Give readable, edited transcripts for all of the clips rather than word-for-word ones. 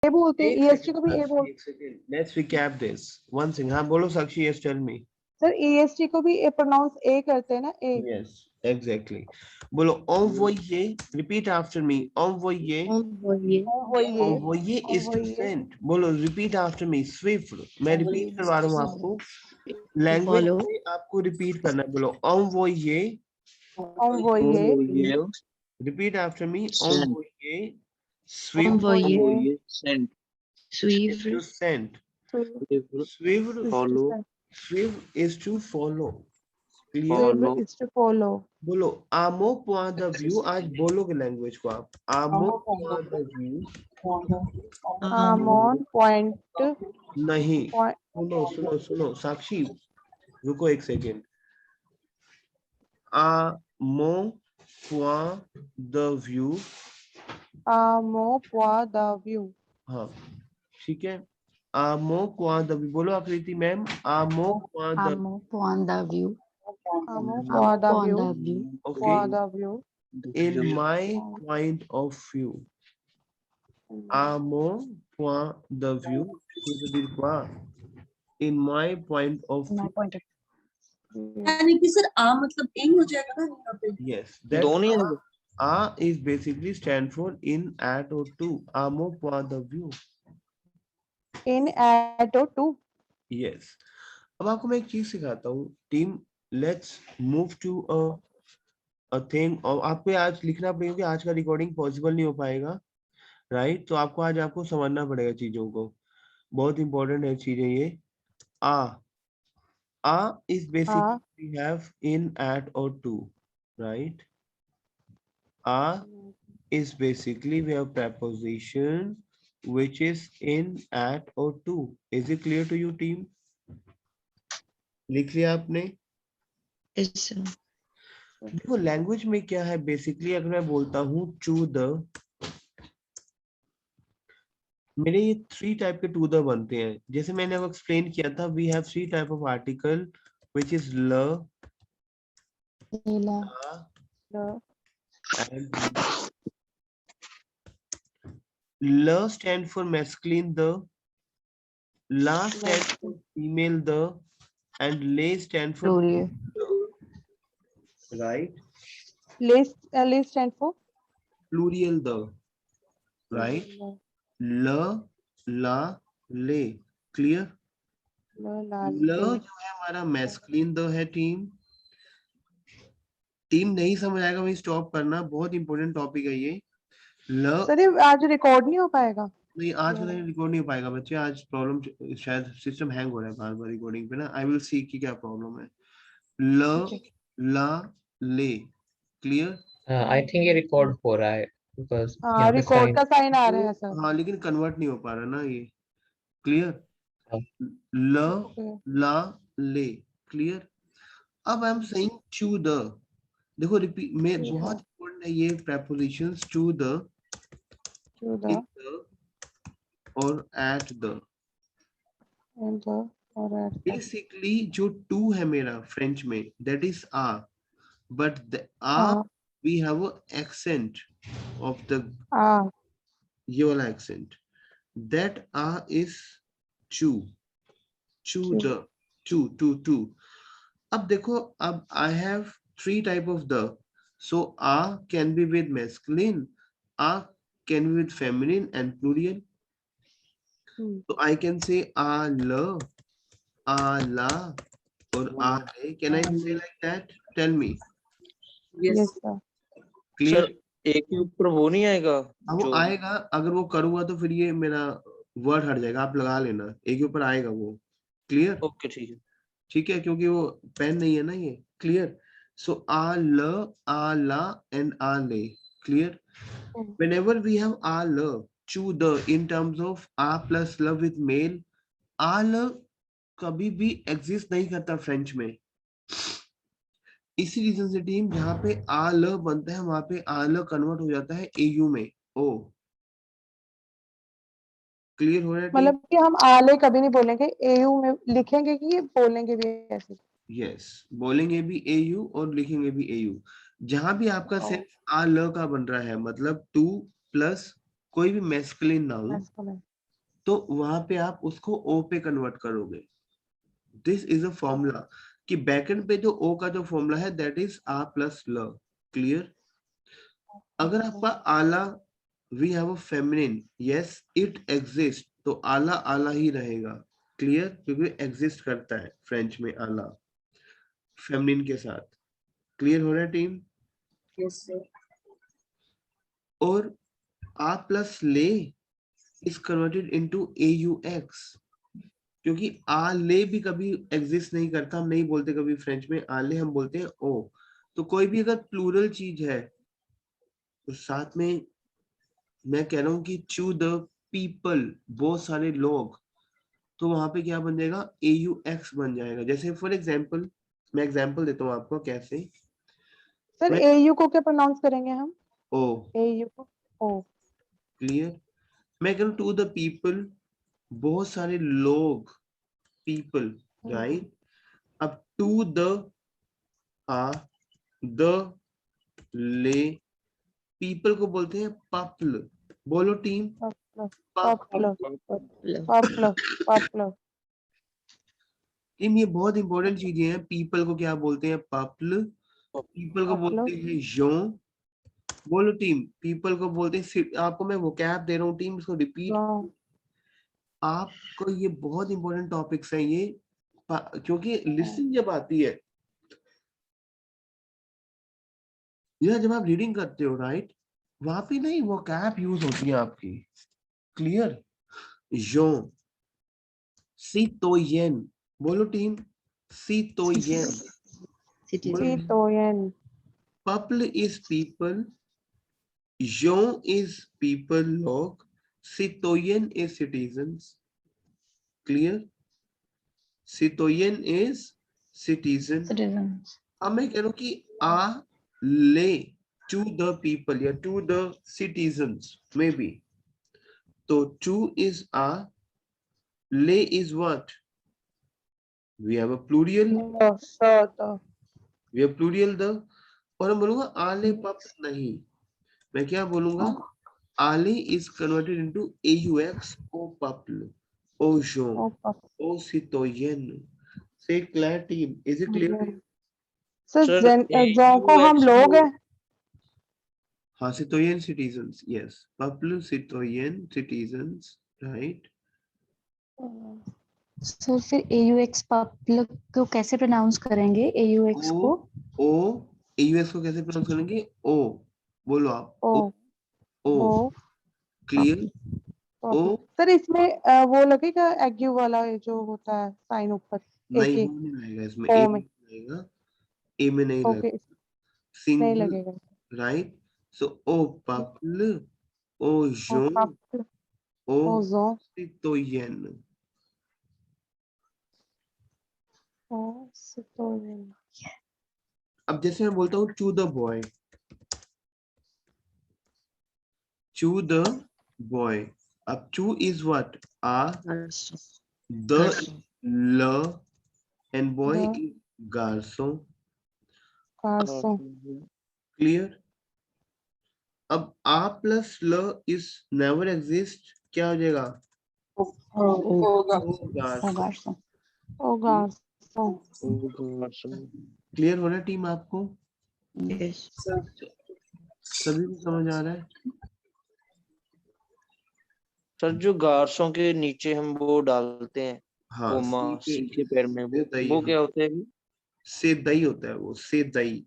ए बोलते हैं, एक ईएसटी को सेकंड भी ए बोलते एक second, let's recap this one thing. हाँ बोलो साक्षी, यस टेल मी। हैं सर, ईएसटी को भी ए प्रोनाउंस ए करते हैं ना, ए। Yes exactly. बोलो envoyer, repeat after me, envoyer। envoyer, envoyer is to send। बोलो रिपीट आफ्टर मी, स्विफ्ट। मैं रिपीट करवा रहा हूँ आपको, लैंग्वेज follow, में आपको रिपीट करना है। बोलो envoyer, envoyer, repeat after me, Send. envoyer, swift envoyer, Envoyer, send. is to suivre, send, Swift, swift, follow, swift is to follow। Clear? follow, is to follow। बोलो आमो पॉइंट द व्यू। आज बोलोगे लैंग्वेज को आप, आमो पॉइंट द व्यू। I'm on point, नहीं, point, सुनो सुनो सुनो साक्षी, रुको एक सेकेंड। आमो पॉइंट द व्यू। I'm on point the view। हाँ ठीक है, आमो पॉइंट द व्यू। बोलो आकृति मैम, आमो पॉइंट the amo upon the view, I'm on amo point the upon view, the view, okay, point the view। In my point of view. आमो पॉइंट द view in my point of my point of यानी कि sir आ मतलब ए हो जाएगा ना यहाँ पे। yes, that दोनों ही है। is basically stand for in, at or to। आमो पॉइंट द व्यू। In, at or to। Yes. अब आपको मैं एक चीज सिखाता हूँ team, let's move to a thing. और आपको आज लिखना पड़ेगा कि आज का रिकॉर्डिंग पॉसिबल नहीं हो पाएगा, राइट? तो आपको आज आपको समझना पड़ेगा चीजों को, बहुत इंपॉर्टेंट है चीजें ये। आ is basically we have in, at और टू, राइट? आ is basically we have preposition which is in, at or to। Is it clear to you team? लिख लिया आपने? is देखो लैंग्वेज में क्या है बेसिकली, अगर मैं बोलता हूँ टू द, मेरे ये 3 टाइप के टू द बनते हैं। जैसे मैंने अब एक्सप्लेन किया था, we have 3 type of article which is ल, Leela, एंड ल स्टैंड फॉर मैस्कुलिन द, ला stand for female the, and ले stand for plural, right, List stand for plural the, right? ल, ला, ले। क्लियर? ल जो है हमारा मैस्कुलिन द है टीम। टीम नहीं समझ आएगा वही स्टॉप करना, बहुत इंपॉर्टेंट टॉपिक है ये। ल सर, ये आज रिकॉर्ड नहीं हो पाएगा। नहीं, आज का रिकॉर्ड नहीं हो पाएगा बच्चे, आज प्रॉब्लम, शायद सिस्टम हैंग हो रहा है बार बार रिकॉर्डिंग पे ना। आई विल सी कि क्या प्रॉब्लम है। ल, ला, ले। क्लियर? आई थिंक ये रिकॉर्ड हो रहा है बिकॉज हाँ, यहाँ पे रिकॉर्ड साइन का साइन आ रहा है सर। हाँ लेकिन कन्वर्ट नहीं हो पा रहा ना ये। क्लियर? हाँ। ल, ला, ले। क्लियर? अब I am saying to the, देखो रिपीट में बहुत इंपॉर्टेंट है ये prepositions to the, in the और at the। बेसिकली जो टू है मेरा फ्रेंच में, दैट इज आ, बट आ we have a accent of the, ये वाला एक्सेंट, दैट आ इज चू, चू द, टू। अब देखो, अब I have 3 type of the, so आ कैन बी विद मैस्कुलिन, आ can be with feminine and plural. So I can say a la, or a le. Can I say like that? Tell me. Yes Clear? Sir एक के ऊपर वो नहीं आएगा अब वो आएगा, अगर वो करूँगा तो फिर ये मेरा वर्ड हट जाएगा, आप लगा लेना, एक के ऊपर आएगा वो। क्लियर? ओके ठीक है। ठीक है, क्योंकि वो पेन नहीं है ना ये। Clear? So a la and a le. Clear? Whenever we have a la, to the in terms of a plus la with male, a la कभी भी एग्जिस्ट नहीं करता फ्रेंच में। इसी रीजन से टीम, जहां पे आ ल बनता है वहां पे आ ल कन्वर्ट हो जाता है एयू में, ओ। क्लियर हो रहा है टीम? मतलब कि हम आले कभी नहीं बोलेंगे, एयू में लिखेंगे कि ये बोलेंगे भी ऐसे। यस, बोलेंगे भी एयू और लिखेंगे भी एयू। जहां भी आपका सिर्फ आ ल का बन रहा है, मतलब टू प्लस कोई भी मैस्कुलिन नाउन, तो वहां पे आप उसको ओ पे कन्वर्ट करोगे. दिस इज अ फॉर्मूला कि बैकएंड पे जो ओ का जो फॉर्मूला है दैट इज आ प्लस ल. क्लियर. अगर आपका आला we have a feminine, yes it exist, तो आला आला ही रहेगा. क्लियर. क्योंकि एग्जिस्ट करता है फ्रेंच में आला फेमिनिन के साथ. क्लियर हो रहा है टीम. Yes sir. और आ प्लस ले इज कन्वर्टेड इनटू AUX, क्योंकि आ ले भी कभी एग्जिस्ट नहीं करता. हम नहीं बोलते कभी फ्रेंच में आले, हम बोलते हैं ओ. तो कोई भी अगर प्लूरल चीज है तो साथ में मैं कह रहा हूं कि चू द पीपल, बहुत सारे लोग, तो वहां पे क्या बन जाएगा, AUX बन जाएगा. जैसे फॉर एग्जाम्पल, मैं एग्जाम्पल देता हूँ आपको कैसे. सर मैं AU को क्या प्रोनाउंस करेंगे हम? ओ. AU को ओ. क्लियर. मैं कह रहा हूँ टू द पीपल, बहुत सारे लोग, पीपल, राइट. अब टू द आ द ले, पीपल को बोलते हैं पपल. बोलो team. Popular purple. Popular popular. Team ये बहुत इंपॉर्टेंट चीजें हैं. पीपल को क्या बोलते हैं, पपल. पीपल को बोलते हैं जो. बोलो टीम. पीपल को बोलते हैं, आपको मैं वोकैब दे रहा हूँ टीम, इसको रिपीट. आपको ये बहुत इंपॉर्टेंट टॉपिक्स हैं ये, क्योंकि लिसनिंग जब आती है या जब आप रीडिंग करते हो, राइट, वहां पे नहीं वो कैप यूज होती है आपकी. क्लियर. जो सितोयन. बोलो टीम. सितोयन. Citizen. Citoyen. पपल इज पीपल, जो इज पीपल लोग, सितोयन इज सिटीजन्स. क्लियर. सितोयन इज सिटीजन. Citizens. अब मैं कह रहा हूं कि आ ले टू द पीपल या to the citizens may be, तो टू इज आ, ले is what, we have a plural, we have plural the. और मैं बोलूंगा आले पप नहीं, मैं क्या बोलूंगा, आले इज कन्वर्टेड इनटू AUX, ओ पपल, ओ जो, ओ सितोयन. से clear team. Is it clear. Sir Sir, जो को हम लोग हैं. हाँ, सितोयन सिटीजन्स. यस, पपल सितोयन सिटीजन्स, राइट. सर फिर AUX पब्लिक को कैसे प्रोनाउंस करेंगे? AUX ओ को ओ AUX को कैसे प्रोनाउंस करेंगे, ओ. बोलो आप. ओ ओ. ओ. क्लियर. ओ. सर इसमें वो लगेगा एग्यू वाला ये जो होता है साइन ऊपर नहीं, एक वो नहीं लगेगा इसमें. ओ ए में. में लगेगा, ए में नहीं ओके. लगेगा. नहीं सिंगल, लगेगा. राइट. सो ओ पपल, ओ ओ जो, पप ओ ओ जो सितोयन. ओ सितोयन. अब जैसे मैं बोलता हूँ to the boy, to the boy. अब टू इज व्हाट, आ, द ल, एंड बॉय द इज गार्सो. गार्सो. क्लियर. अब आ प्लस ल इज नेवर एग्जिस्ट, क्या हो जाएगा, होगा. ओ गार्सो. गार्सो. ओ गार्सो. क्लियर हो रहा है टीम आपको. Yes. सभी को समझ आ रहा है. सर जो गार्सों के नीचे हम वो डालते हैं, हाँ, कोमा सी के पैर में, से दही, वो क्या होता है? से दही होता है वो, से दही,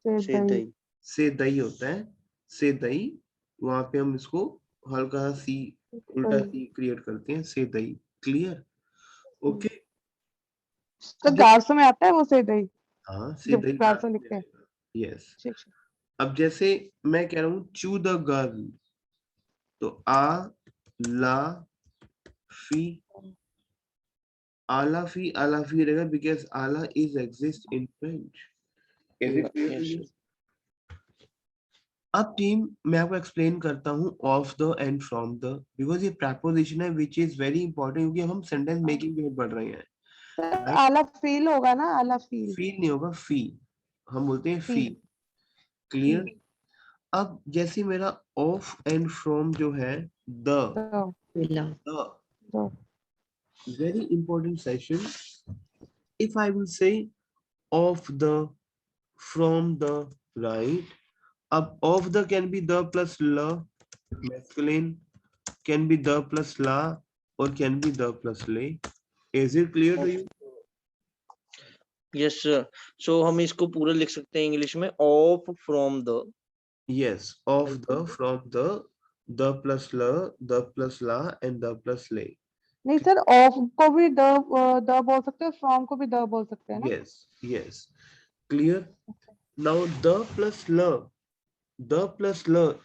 से दही. से दही होता है, से दही. वहां पे हम इसको हल्का सा सी, उल्टा सी क्रिएट करते हैं, से दही. क्लियर. ओके. तो गार्सो में आता है वो से दही. हाँ, से जब दही गार्सो लिखते हैं. यस. ठीक. अब जैसे मैं कह रहा हूँ चू द गर्ल, तो आ ला फी, आला फी रहेगा, बिकॉज आला इज एग्जिस्ट इन फ्रेंच. अब टीम मैं आपको एक्सप्लेन करता हूँ of the end from the, because ये प्रेपोजिशन है विच इज वेरी इंपॉर्टेंट, क्योंकि हम सेंटेंस मेकिंग में पढ़ रहे हैं. सर आला फील होगा ना, आला फील. फील नहीं होगा, फी. हम बोलते हैं फी. क्लियर. अब जैसे मेरा ऑफ एंड फ्रॉम जो है the, The very important session. If I will say of the, from the, right? Up of the can be the plus la, masculine, can be the plus la, or can be the plus le. Is it clear to you? Yes sir. So हम इसको पूरा लिख सकते हैं English में of from the. Yes, of the, from the plus la, the plus la, and the plus le. नहीं sir, of को भी द बोल सकते हैं, फ्रॉम को भी द बोल सकते हैं ना? Yes, yes. Clear? Now the plus la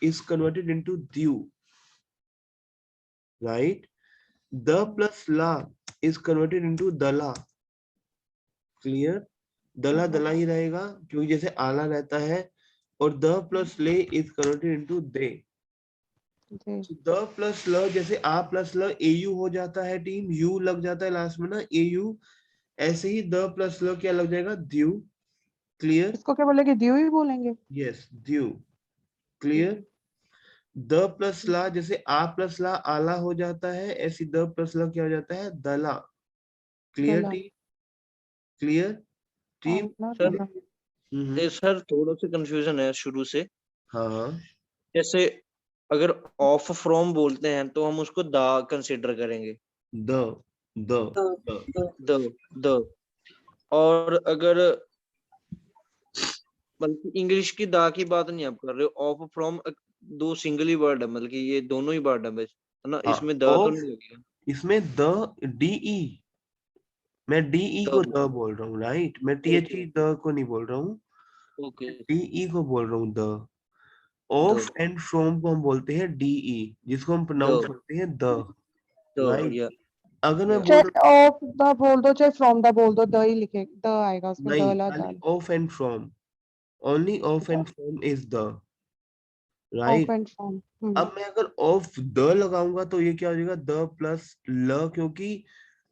is converted into due. Right? The plus la is converted into dala. Clear? दला दला ही रहेगा क्योंकि जैसे आला रहता है, और द प्लस ले is converted into they. The plus ल, जैसे आ प्लस ल एयू हो जाता है टीम, यू लग जाता है लास्ट में ना, एयू. ऐसे ही द प्लस ल क्या लग जाएगा, द्यू. क्लियर? इसको क्या बोलेंगे, ड्यू ही बोलेंगे. यस, द्यू. क्लियर? द प्लस ला, जैसे आ प्लस ला आला हो जाता है, ऐसी द प्लस ला क्या हो जाता है, दला. क्लियर दला. Team? Clear team? Sir sir थोड़ा सा कंफ्यूजन है शुरू से. हाँ हाँ. जैसे अगर ऑफ फ्रॉम बोलते हैं तो हम उसको द कंसीडर करेंगे. द और अगर बल्कि इंग्लिश की दा की बात नहीं आप कर रहे हो, ऑफ फ्रॉम दो सिंगल ही वर्ड है, मतलब कि ये दोनों ही वर्ड है ना. इसमें द तो नहीं लगेगा. इसमें द डीई, मैं डीई को द बोल रहा हूँ, राइट? मैं टीएचई द को नहीं बोल रहा हूँ, ओके. डीई को बोल रहा हूँ. द ऑफ एंड फ्रॉम को हम बोलते हैं डीई, जिसको हम प्रोनाउंस करते हैं द. राइट? अगर मैं चाहे ऑफ द बोल दो चाहे फ्रॉम द बोल दो, द ही लिखे, द आएगा उसमें. नहीं, दला खाली दल. Of and from, only of and from is the. Of right? And from. अब मैं अगर ऑफ द लगाऊंगा तो ये क्या हो जाएगा, द प्लस ल, क्योंकि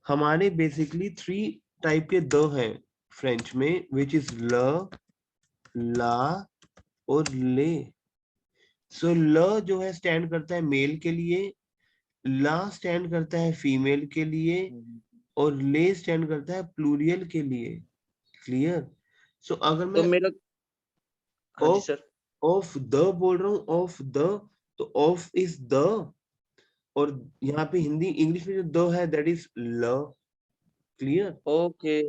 हमारे बेसिकली 3 टाइप के द हैं फ्रेंच में, विच इज ल, ला और ले. सो ल जो है स्टैंड करता है मेल के लिए, ला स्टैंड करता है फीमेल के लिए, और ले स्टैंड करता है प्लूरियल के लिए. क्लियर? सो अगर मैं तो मेरा हाँ जी सर, ऑफ द बोल रहा हूँ, ऑफ द, तो ऑफ इज द, और यहाँ पे हिंदी इंग्लिश में जो द है दैट इज ल. क्लियर? Okay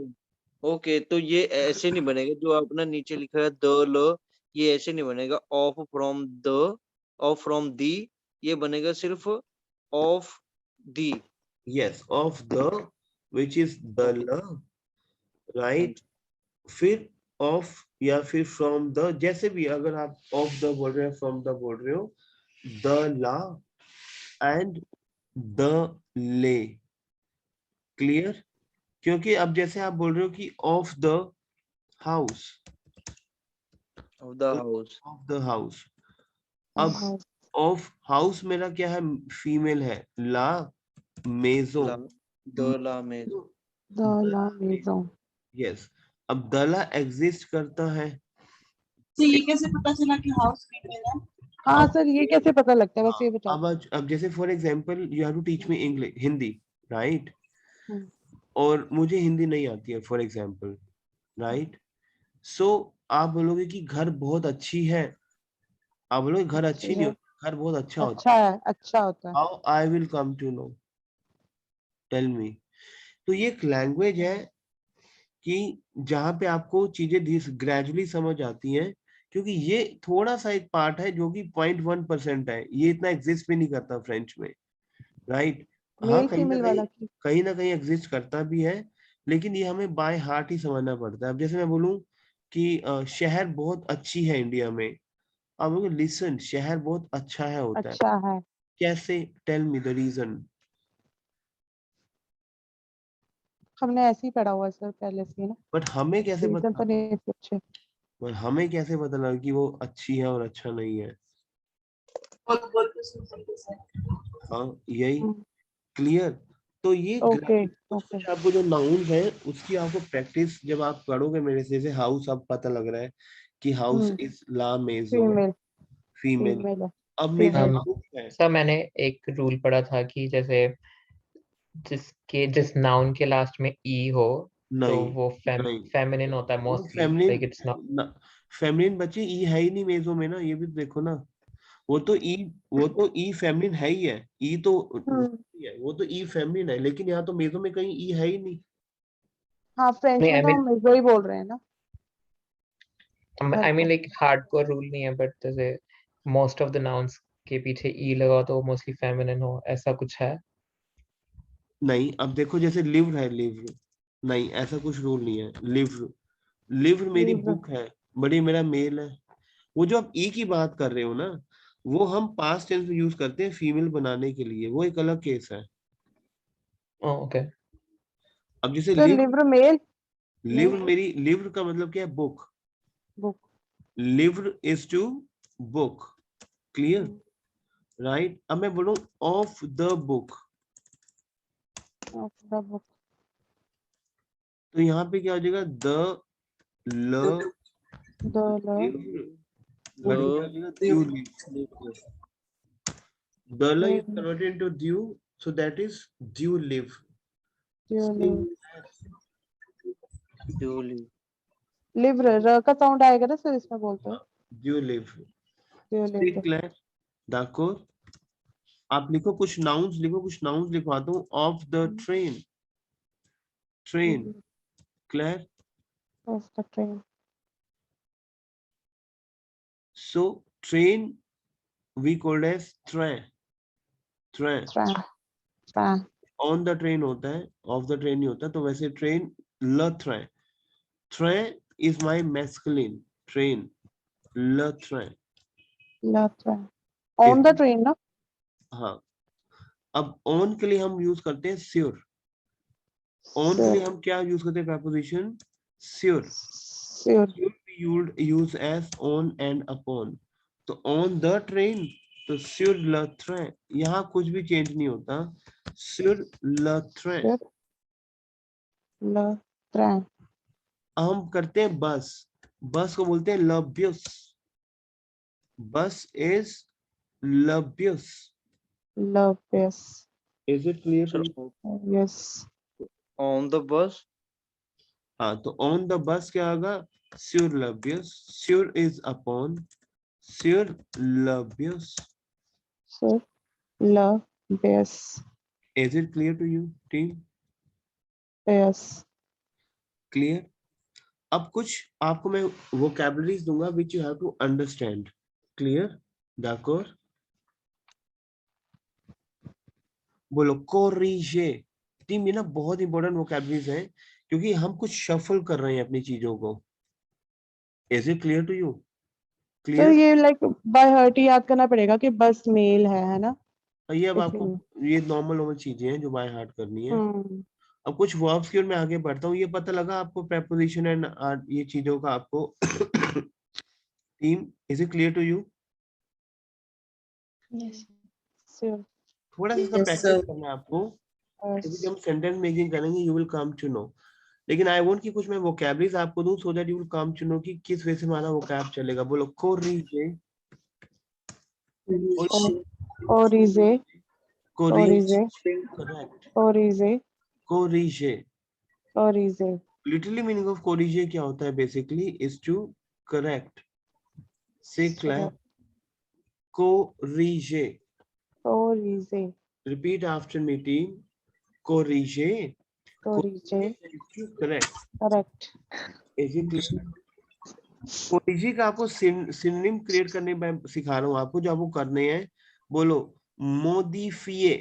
okay. तो ये ऐसे नहीं बनेगा जो आपने नीचे लिखा है द ल, ये ऐसे नहीं बनेगा. Of from the, of from the, ये बनेगा सिर्फ of the. Yes, of the which is the law. Right? फिर ऑफ या फिर फ्रॉम द, जैसे भी अगर आप ऑफ द बोल रहे हो, फ्रॉम द बोल रहे हो, द ला एंड द ले. क्लियर? क्योंकि अब जैसे आप बोल रहे हो कि of the house, of the house, of the house. अब ऑफ हाउस मेरा क्या है, फीमेल है, ला मेजो. द ला मेजो. द ला मेजो. यस. अब दला एग्जिस्ट करता है. तो ये कैसे पता चला कि हाउस फीमेल है? हाँ सर, ये कैसे पता लगता है, बस ये बताओ. अब जैसे for example you have to teach me English, Hindi, right? और मुझे हिंदी नहीं आती है फॉर एग्जांपल, राइट? सो आप बोलोगे कि घर बहुत अच्छी है, आप बोलोगे घर अच्छी नहीं होती, घर बहुत अच्छा होता है. अच्छा होता है. How I will come to know, tell me. तो ये एक लैंग्वेज है कि जहां पे आपको चीजें ग्रेजुअली समझ आती हैं, क्योंकि ये थोड़ा सा एक पार्ट है जो कि 0.1% है, ये इतना एग्जिस्ट भी नहीं करता फ्रेंच में, राइट? हाँ, कहीं ना कहीं एग्जिस्ट करता भी है, लेकिन ये हमें बाय हार्ट ही समझना पड़ता है. अब जैसे मैं बोलूं कि शहर बहुत अच्छी है इंडिया में, अब बोलोगे लिसन, शहर बहुत अच्छा है होता अच्छा है. कैसे? Tell me the reason. हमने ऐसे ही पढ़ा हुआ सर पहले से ना. बट हमें कैसे रीजन पता, तो नहीं पूछे. पर हमें कैसे पता लगा कि वो अच्छी है और अच्छा नहीं है? बोल के सुन सकते हैं. हाँ, यही. क्लियर? तो ये ओके. आपको जो नाउन है उसकी आपको प्रैक्टिस जब आप पढ़ोगे मेरे से, जैसे हाउस, आप पता लग रहा है कि हाउस इज ला मेजो, फीमेल. अब मेरी Um, book है, सर मैंने एक रूल पढ़ा था कि जैसे जिस नाउन के लास्ट में ई हो तो नहीं वो नहीं फेमिनिन होता है वो mostly, feminine like it's not. Feminine बच्चे ई है ही नहीं मेजो में ना, ये भी तो देखो ना। वो तो ई फेमिनिन है ही है, ई तो है, वो तो ई फेमिनिन है, लेकिन यहाँ तो मेजो में कहीं ई है ही नहीं। हाँ फ्रेंच नहीं में आई तो मीन, हम मिजो ही बोल रहे हैं ना घर पे। लाइक हार्डकोर रूल नहीं है, बट जैसे मोस्ट ऑफ द नाउन्स के पीछे ई लगा तो मोस्टली फेमिनिन हो, ऐसा कुछ है? नहीं, अब देखो जैसे लिव्र है, लिव्र नहीं, ऐसा कुछ रूल नहीं है। लिव्र, लिव्र मेरी लिव्र बुक है, बड़ी मेरा मेल है। वो जो आप ई की बात कर रहे हो ना, वो हम पास्ट टेंस में यूज करते हैं फीमेल बनाने के लिए, वो एक अलग केस है। ओके। अब जैसे तो लिव, लिव्र मेल लिव्र मेरी, लिव्र का मतलब क्या है? बुक। बुक लिव्र is to book, clear, right. अब मैं बोलूं of the book, of the book तो यहाँ पे क्या हो जाएगा? The law the law but क्या हो जाएगा? द्यू live. The la is converted into due, so that is due live. लिव्र र का साउंड आएगा ना सर इसमें बोलते हैं Due live. due Speak live clear. D'accord. आप लिखो कुछ nouns, लिखो कुछ nouns लिखवाता हूँ। Of the train. Train. Clear. of the train So train we called as train. Train. tram tram On the train होता है, off the train नहीं होता, तो वैसे train le train. Train is my masculine. Train. Le train. la tram on the train ना हाँ, अब on के लिए हम यूज करते हैं श्योर। ऑन के लिए हम क्या यूज करते हैं? preposition श्योर। sure use as on and upon. तो ऑन द ट्रेन, तो श्योर ल ट्रेन, यहाँ कुछ भी चेंज नहीं होता, श्योर ल ट्रेन। sure la tram हम करते हैं बस, बस को बोलते हैं लब्यस। बस इज लब्यस। love yes is it clear? Sir, yes on the bus, हाँ, तो ऑन द बस क्या होगा? श्योर लब्यस। श्योर इज अपॉन, श्योर लब्यस। sure love yes Is it clear to you, team? yes Clear? अब कुछ आपको मैं vocabularies दूंगा which you have to understand. Clear? D'accord? बोलो corrige. टीम, ये ना बहुत इंपॉर्टेंट vocabularies हैं, क्योंकि हम कुछ shuffle कर रहे हैं अपनी चीजों को। Is it clear to you? तो Clear? ये लाइक बाय हार्ट ही याद करना पड़ेगा कि बस मेल है ना ये अब आपको, इसलिए ये नॉर्मल चीजें हैं जो बाय हार्ट करनी है। अब कुछ वर्ब्स की ओर मैं आगे बढ़ता हूँ। ये पता लगा आपको preposition एंड ये चीजों का आपको। Team, is it clear to you? Yes. sure थोड़ा सा Yes, प्रैक्टिस sir. करना है आपको, क्योंकि yes जब हम सेंटेंस मेकिंग करेंगे you will come to know. लेकिन आई वांट कि कुछ मैं वोकैबुलरीज आपको दूं, so that you will come to know कि किस वे से हमारा वोकैब चलेगा। बोलो कोरिजे, orize कोरिजे, orize करेक्ट, orize कोरिजे। orize लिटरली मीनिंग ऑफ कोरिजे क्या होता है? Basically is to correct. से क्लियर, कोरिजे। orize repeat after me team, कोरिजे। orize correct. correct is it clear? कोरिजे का आपको सिनोनिम क्रिएट करने मैं सिखा रहा हूँ आपको, जो आपको करने हैं। बोलो मोडिफिए।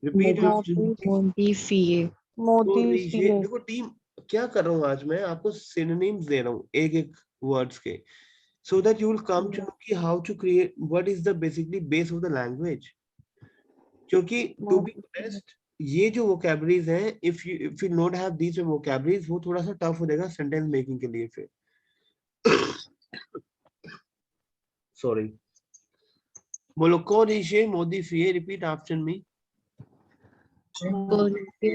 Repeat after me, Modify. modify देखो टीम, क्या कर रहा हूँ आज मैं आपको सिनोनिम्स दे रहा हूँ एक एक वर्ड्स के, so that you will come to know कि how to create, what is the basically base of the language. क्योंकि to be honest, ये जो vocabularies हैं, if you not have these vocabularies, वो थोड़ा सा टफ हो जाएगा सेंटेंस मेकिंग के लिए फिर। सॉरी, बोलो corrige, modify, repeat after me. modify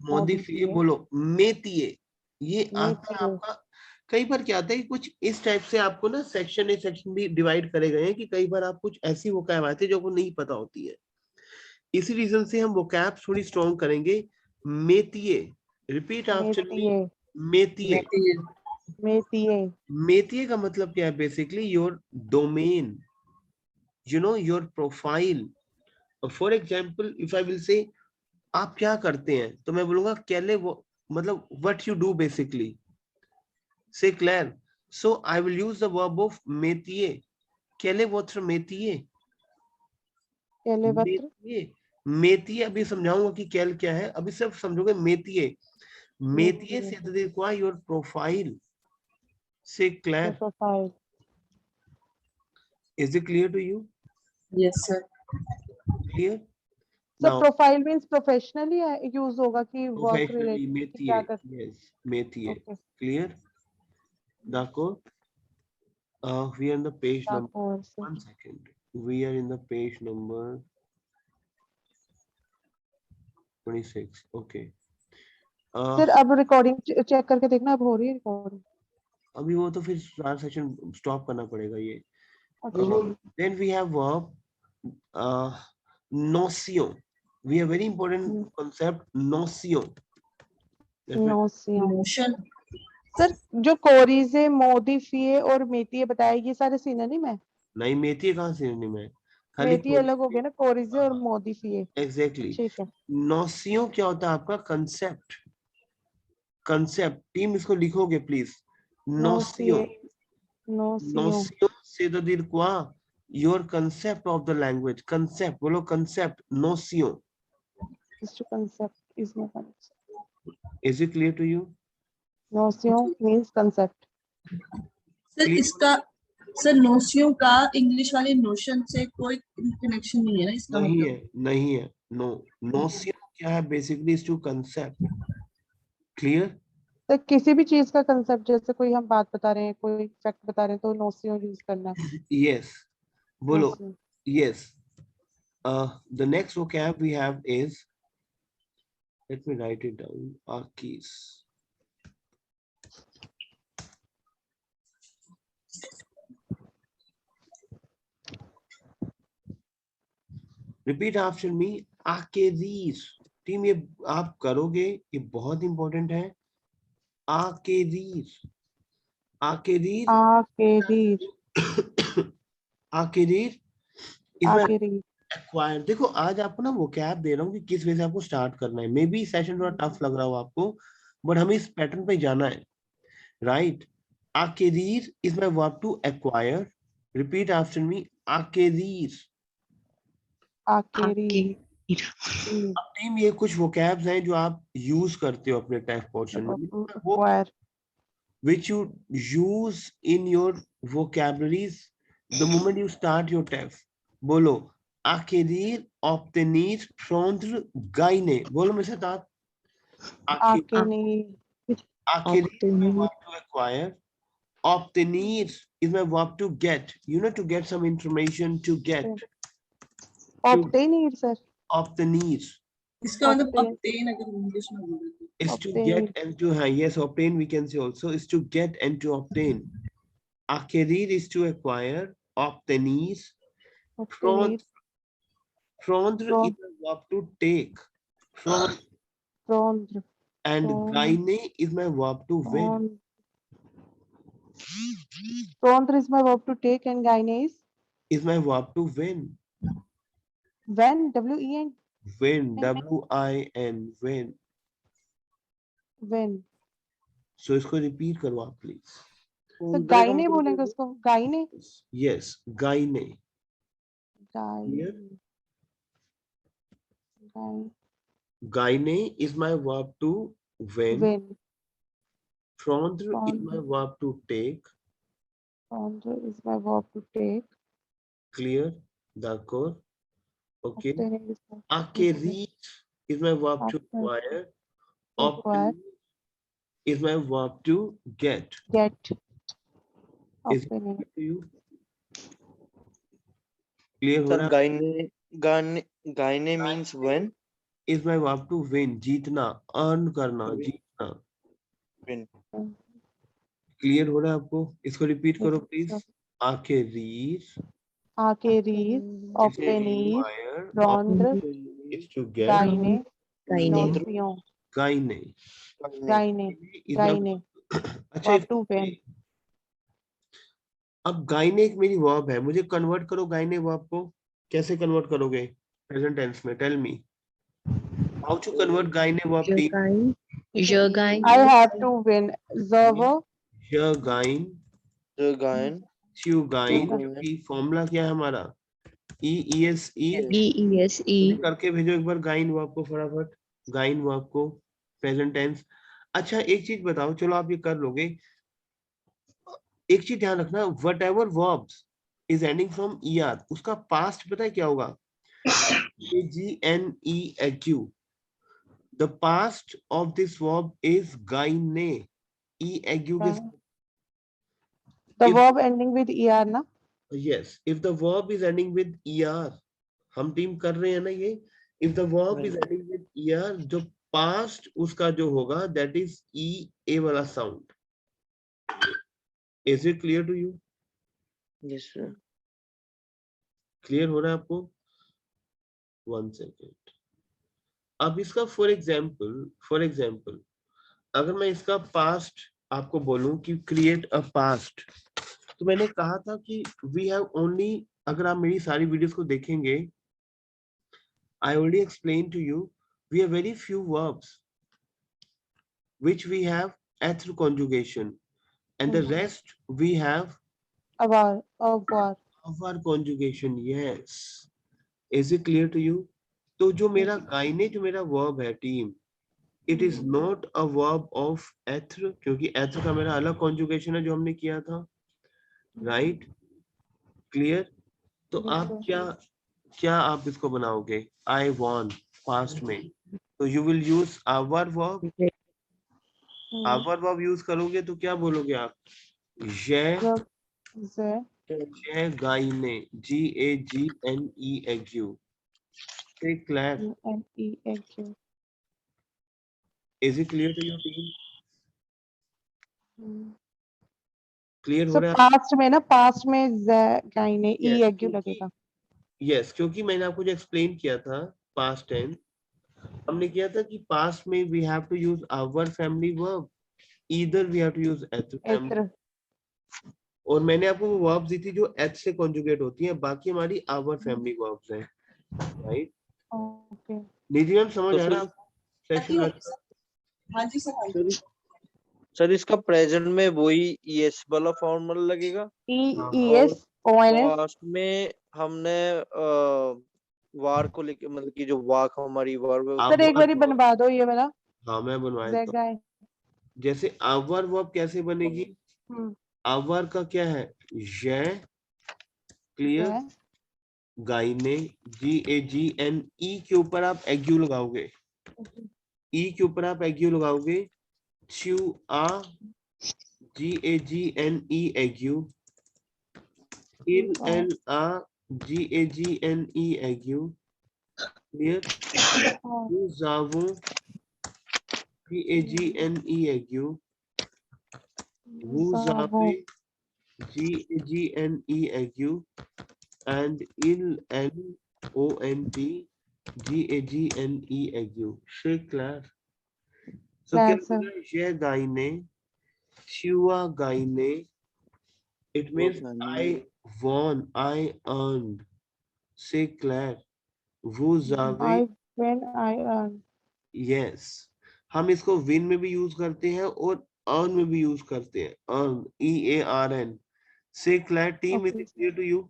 modify, बोलो मेतिए। ये आता है मेतिए। आपका कई बार क्या आता है कि कुछ इस टाइप से आपको ना सेक्शन ए सेक्शन भी डिवाइड करे गए हैं कि कई बार आप कुछ ऐसी वोकैब आती है जो आपको नहीं पता होती है। इसी रीजन से हम वोकैब थोड़ी स्ट्रॉन्ग करेंगे। मेतिए, रिपीट आफ्टर मी, मेतिए, मेतिए। मेतिए, मेतिए का मतलब क्या है? Basically your domain, you know, your profile. For example if I will say आप क्या करते हैं, तो मैं बोलूंगा केले, वो मतलब व्हाट यू डू बेसिकली, से क्लियर। So I will use the verb of मेतिए, केले वोत्र मेतिए, केलेवत्र, मेतिए। मेतिए अभी समझाऊंगा कि केल क्या है, अभी सिर्फ समझोगे मेतिए। मेतिए से तो देखो योर प्रोफाइल, से क्लियर। Profile. Is it clear to you? Yes, sir. Clear sir now? Profile means professionally use होगा कि वर्क प्रोफेशनली रिलेटेड मेतिए, क्या कर। यस मेतिए। Okay, clear? D'accord. We are in the page number. Sir 1 second. We are in the page number 26. Okay. Sir अब recording check करके देखना, अब हो रही है रिकॉर्डिंग। अभी वो तो फिर सारा सेशन स्टॉप करना पड़ेगा ये। अच्छा, Then we have verb notion. We have very important concept notion. नोसियम। Notion. Sir जो कोरिजे, मोदिफिए और मेतिए बताया, ये सारे सिनोनिम है? नहीं, मेथी कहाँ सिनोनिम है? खाली मेतिए अलग हो गया ना, कोरिजे और मोदिफिए। एग्जैक्टली। ठीक है, नोसियो क्या होता है आपका? कंसेप्ट। कंसेप्ट टीम इसको लिखोगे प्लीज। नोसियो, नोसिए, नोसियो, नोसियो से द दीर्घ quoi? Your concept of the language. Concept बोलो, कंसेप्ट, नोसियो। is to concept, is no concept. Is it clear to you? Notion means concept. Sir Clear? इसका, सर नोशियो का इंग्लिश वाले नोशन से कोई कनेक्शन नहीं है ना इसका नहीं मतलब? है, नहीं है। नो, नोसियो क्या है? Basically is two concept. Clear? तो किसी भी चीज का कंसेप्ट, जैसे कोई हम बात बता रहे हैं, कोई फैक्ट बता रहे हैं, तो नोसियो यूज करना है। यस, बोलो Notion. Yes. The next vocab we have is, let me write it down, Akis. Repeat after me, आकेदीर। टीम ये आप करोगे, ये बहुत इंपॉर्टेंट है। आकेदीर, आकेदीर, आकेरीर, आकेदीर इसमें आकेरीर। एक्वायर। देखो आज आपको ना वो कैब दे रहा हूँ कि किस वे से आपको स्टार्ट करना है। मे बी सेशन थोड़ा टफ लग रहा हो आपको, बट हमें इस पैटर्न पे जाना है, राइट? आकेदीर is my verb to acquire. Repeat after me, आकेदीर। आकेरीर। अब टीम ये कुछ वोकैब्स हैं जो आप यूज करते हो अपने टेस्ट पोर्शन में, वो Acquire. which you use in your vocabularies the moment you start your test. बोलो, आकेदीर, ऑप्टेनीर, फ्रॉन्द्र, गाइने। बोलो मेरे साथ आप। आकेनीर, आकेदीर is my verb to acquire. Obtenir is my verb to get. You know, to get some information, to get. ऑब्टेनीर sir. Obtenir इसका मतलब Obtain. obtain अगर English में बोले तो is to Obtain. get and to yes, obtain we can say also, is to get and to obtain. Acquerir is to acquire. Obtenir. ऑब्टेनीर, Frondre is a verb to take. Frond फ्रॉन्द्र, and Frond. gaine is my verb to win. फ्रॉन्द्र is my verb to take and gaine Is my verb to win. when, W-E-N, Win, W-I-N, win. when. So इसको repeat करो आप please. तो गाइने बोलेंगे उसको, गाइने। Yes, gaine. Gaine, Gaine is my verb to win. when. Frondre is my Frondre. verb to take. Frondre is my verb to take. Clear? D'accord. Okay. Obtaining is my Acquérir is my verb to acquire. acquire. Obtenir is my verb to get. Get. Is it Obtaining. clear to you? Clear हो sir रहा है? गाइने गाने गाइने means when Is my verb to win, जीतना, earn करना, Win. जीतना. Win. Clear हो रहा है आपको? इसको रिपीट करो Yes, please. sir. Akerir Akerir, is obtenir, required rondre, is to get gaine, Gaine. notion, Gaine. gaine, gaine, अच्छा verb to win. अब गाइने एक मेरी वर्ब है, मुझे कन्वर्ट करो गाइने वर्ब को. कैसे कन्वर्ट करोगे प्रेजेंट टेंस में? Tell me how to convert गाइने verb. Gaine. Gaine. I have to win. The य गाइन, गायन ट्यू गाइन. गाइन. क्योंकि फॉर्मूला क्या है हमारा? EESE. EESE. करके भेजो एक बार गाइन वर्ब को फटाफट. गाइन वर्ब को प्रेजेंट टेंस. अच्छा एक चीज बताओ, चलो आप ये कर लोगे. एक चीज ध्यान रखना, whatever verbs is ending from ER, उसका पास्ट पता है क्या होगा? GNEAQ. The past of this verb is गाइने. EAQ के The If- verb ending with er ना. yes, if the verb is ending with ER, हम टीम कर रहे हैं ना ये. If the verb is ending with ER, जो past उसका जो होगा that is EA वाला sound. Is it clear to you? Yes sir clear हो रहा है आपको? 1 second. अब इसका फॉर एग्जाम्पल अगर मैं इसका पास्ट आपको बोलूं कि क्रिएट अ पास्ट, तो मैंने कहा था कि वी हैव ओनली, अगर आप मेरी सारी वीडियोस को देखेंगे, I already explain to you, we have very few verbs which we have एथर conjugation and the rest we have Avar, अवर conjugation. Yes, is it clear to you? तो जो मेरा गाइने जो मेरा वर्ब है team, it is not a verb of एथर, क्योंकि एथर का मेरा अलग कॉन्जुगेशन है जो हमने किया था. राइट? क्लियर? तो आप क्या आप इसको बनाओगे? आई वॉन पास्ट में, तो you will use our verb. Our verb use करोगे तो क्या बोलोगे आप? ये गाइने. GAGNEAQ. Clear? Is it clear to your team? Clear हो So रहा है? past में ना, past में गाइने EAQ लगेगा. यस, क्योंकि मैंने आपको जो एक्सप्लेन किया था पास्ट टेंस, हमने किया था कि पास्ट में we have to use our family verb, either we have to use एथ फैमिली. एथर. और मैंने आपको वो वर्ब्स दी थी जो एथ से कॉन्जुगेट होती हैं, बाकी हमारी आवर फैमिली वर्ब्स हैं. राइट? ओके. निधि मैम समझ तो आ रहा है सेशन आज का? हाँ जी सर, हाँ जी। सर इसका प्रेजेंट में वही ES वाला फॉर्मूला लगेगा. EES ONS. पास्ट में हमने वार को लेके, मतलब कि जो वाक हमारी वर्ब है सर एक बारी बनवा दो ये वाला. हाँ मैं बनवाया था. गाय. जैसे आवर वर्ब कैसे बनेगी? आवर का क्या है? ये. क्लियर? गाइने. GAGNE के ऊपर आप एग्यू लगाओगे. ई के ऊपर आप एग्यू लगाओगे. च्यू आ. GAGNE एग्यू. इल आ. GAGNE एग्यू. क्लियर? जावो. GAGNE एग्यू. Wuzabe, GAGNE एग्यू. and ILLONT GAGNE एग्यू. Shake class. So क्या होगा? ये गाइने, चुआ गाइने. It means I won, I earned. Say class. Wuzabe. I win, I earn. Yes. हम इसको win में भी यूज करते हैं और earn में भी यूज करते हैं. earn, EARN. Say class team, is it clear to you?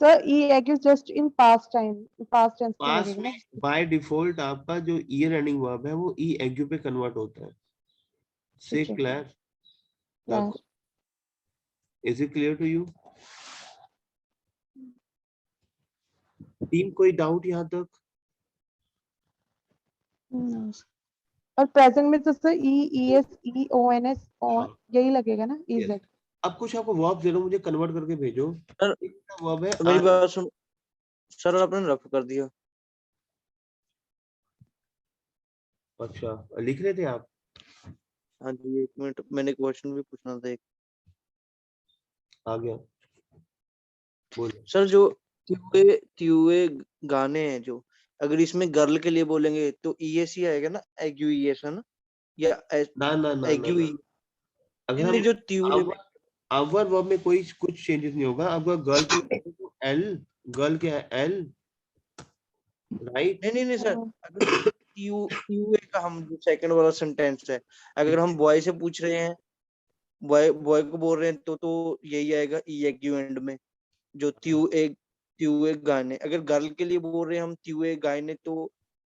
Sir, EAQ is just in past time, past tense में पास लगेगा में ना. बाय डिफॉल्ट आपका जो ईयर एंडिंग वर्ब है वो ई एग्यू पे कन्वर्ट होता है. से ठीक है. Clear? Yes. Is it clear to you team? कोई डाउट यहाँ तक? और प्रेजेंट में तो सर EES EONS हाँ. यही लगेगा ना. EZ. Yes. अब कुछ आपको वर्ब दे रहा हूँ, मुझे कन्वर्ट करके भेजो. सर, वर्ब है तो मेरी बात सुन सर, आपने रफ कर दिया. अच्छा लिख रहे थे आप? हाँ जी, 1 मिनट, मैंने क्वेश्चन भी पूछना था एक। आ गया, बोलो। सर जो त्यूए गाने हैं, जो अगर इसमें गर्ल के लिए बोलेंगे तो ईएसई आएगा ना, एग्यूईएस है ना, या ना ना ना ना, एग्यूई? ना। अगर हम जो त्यूए में, आवर वर्ब में कोई कुछ चेंजेस नहीं होगा। अगर गर्ल के तो एल, गर्ल के एल, राइट। नहीं सर, अगर त्यूए का हम जो सेकंड वाला सेंटेंस है, अगर हम बॉय से पूछ रहे हैं, बॉय बॉय को बोल रहे हैं तो यही आएगा ई एग्यू एंड में, जो त्यूए गाने। अगर गर्ल के लिए बोल रहे हैं हम त्यूए गाने, तो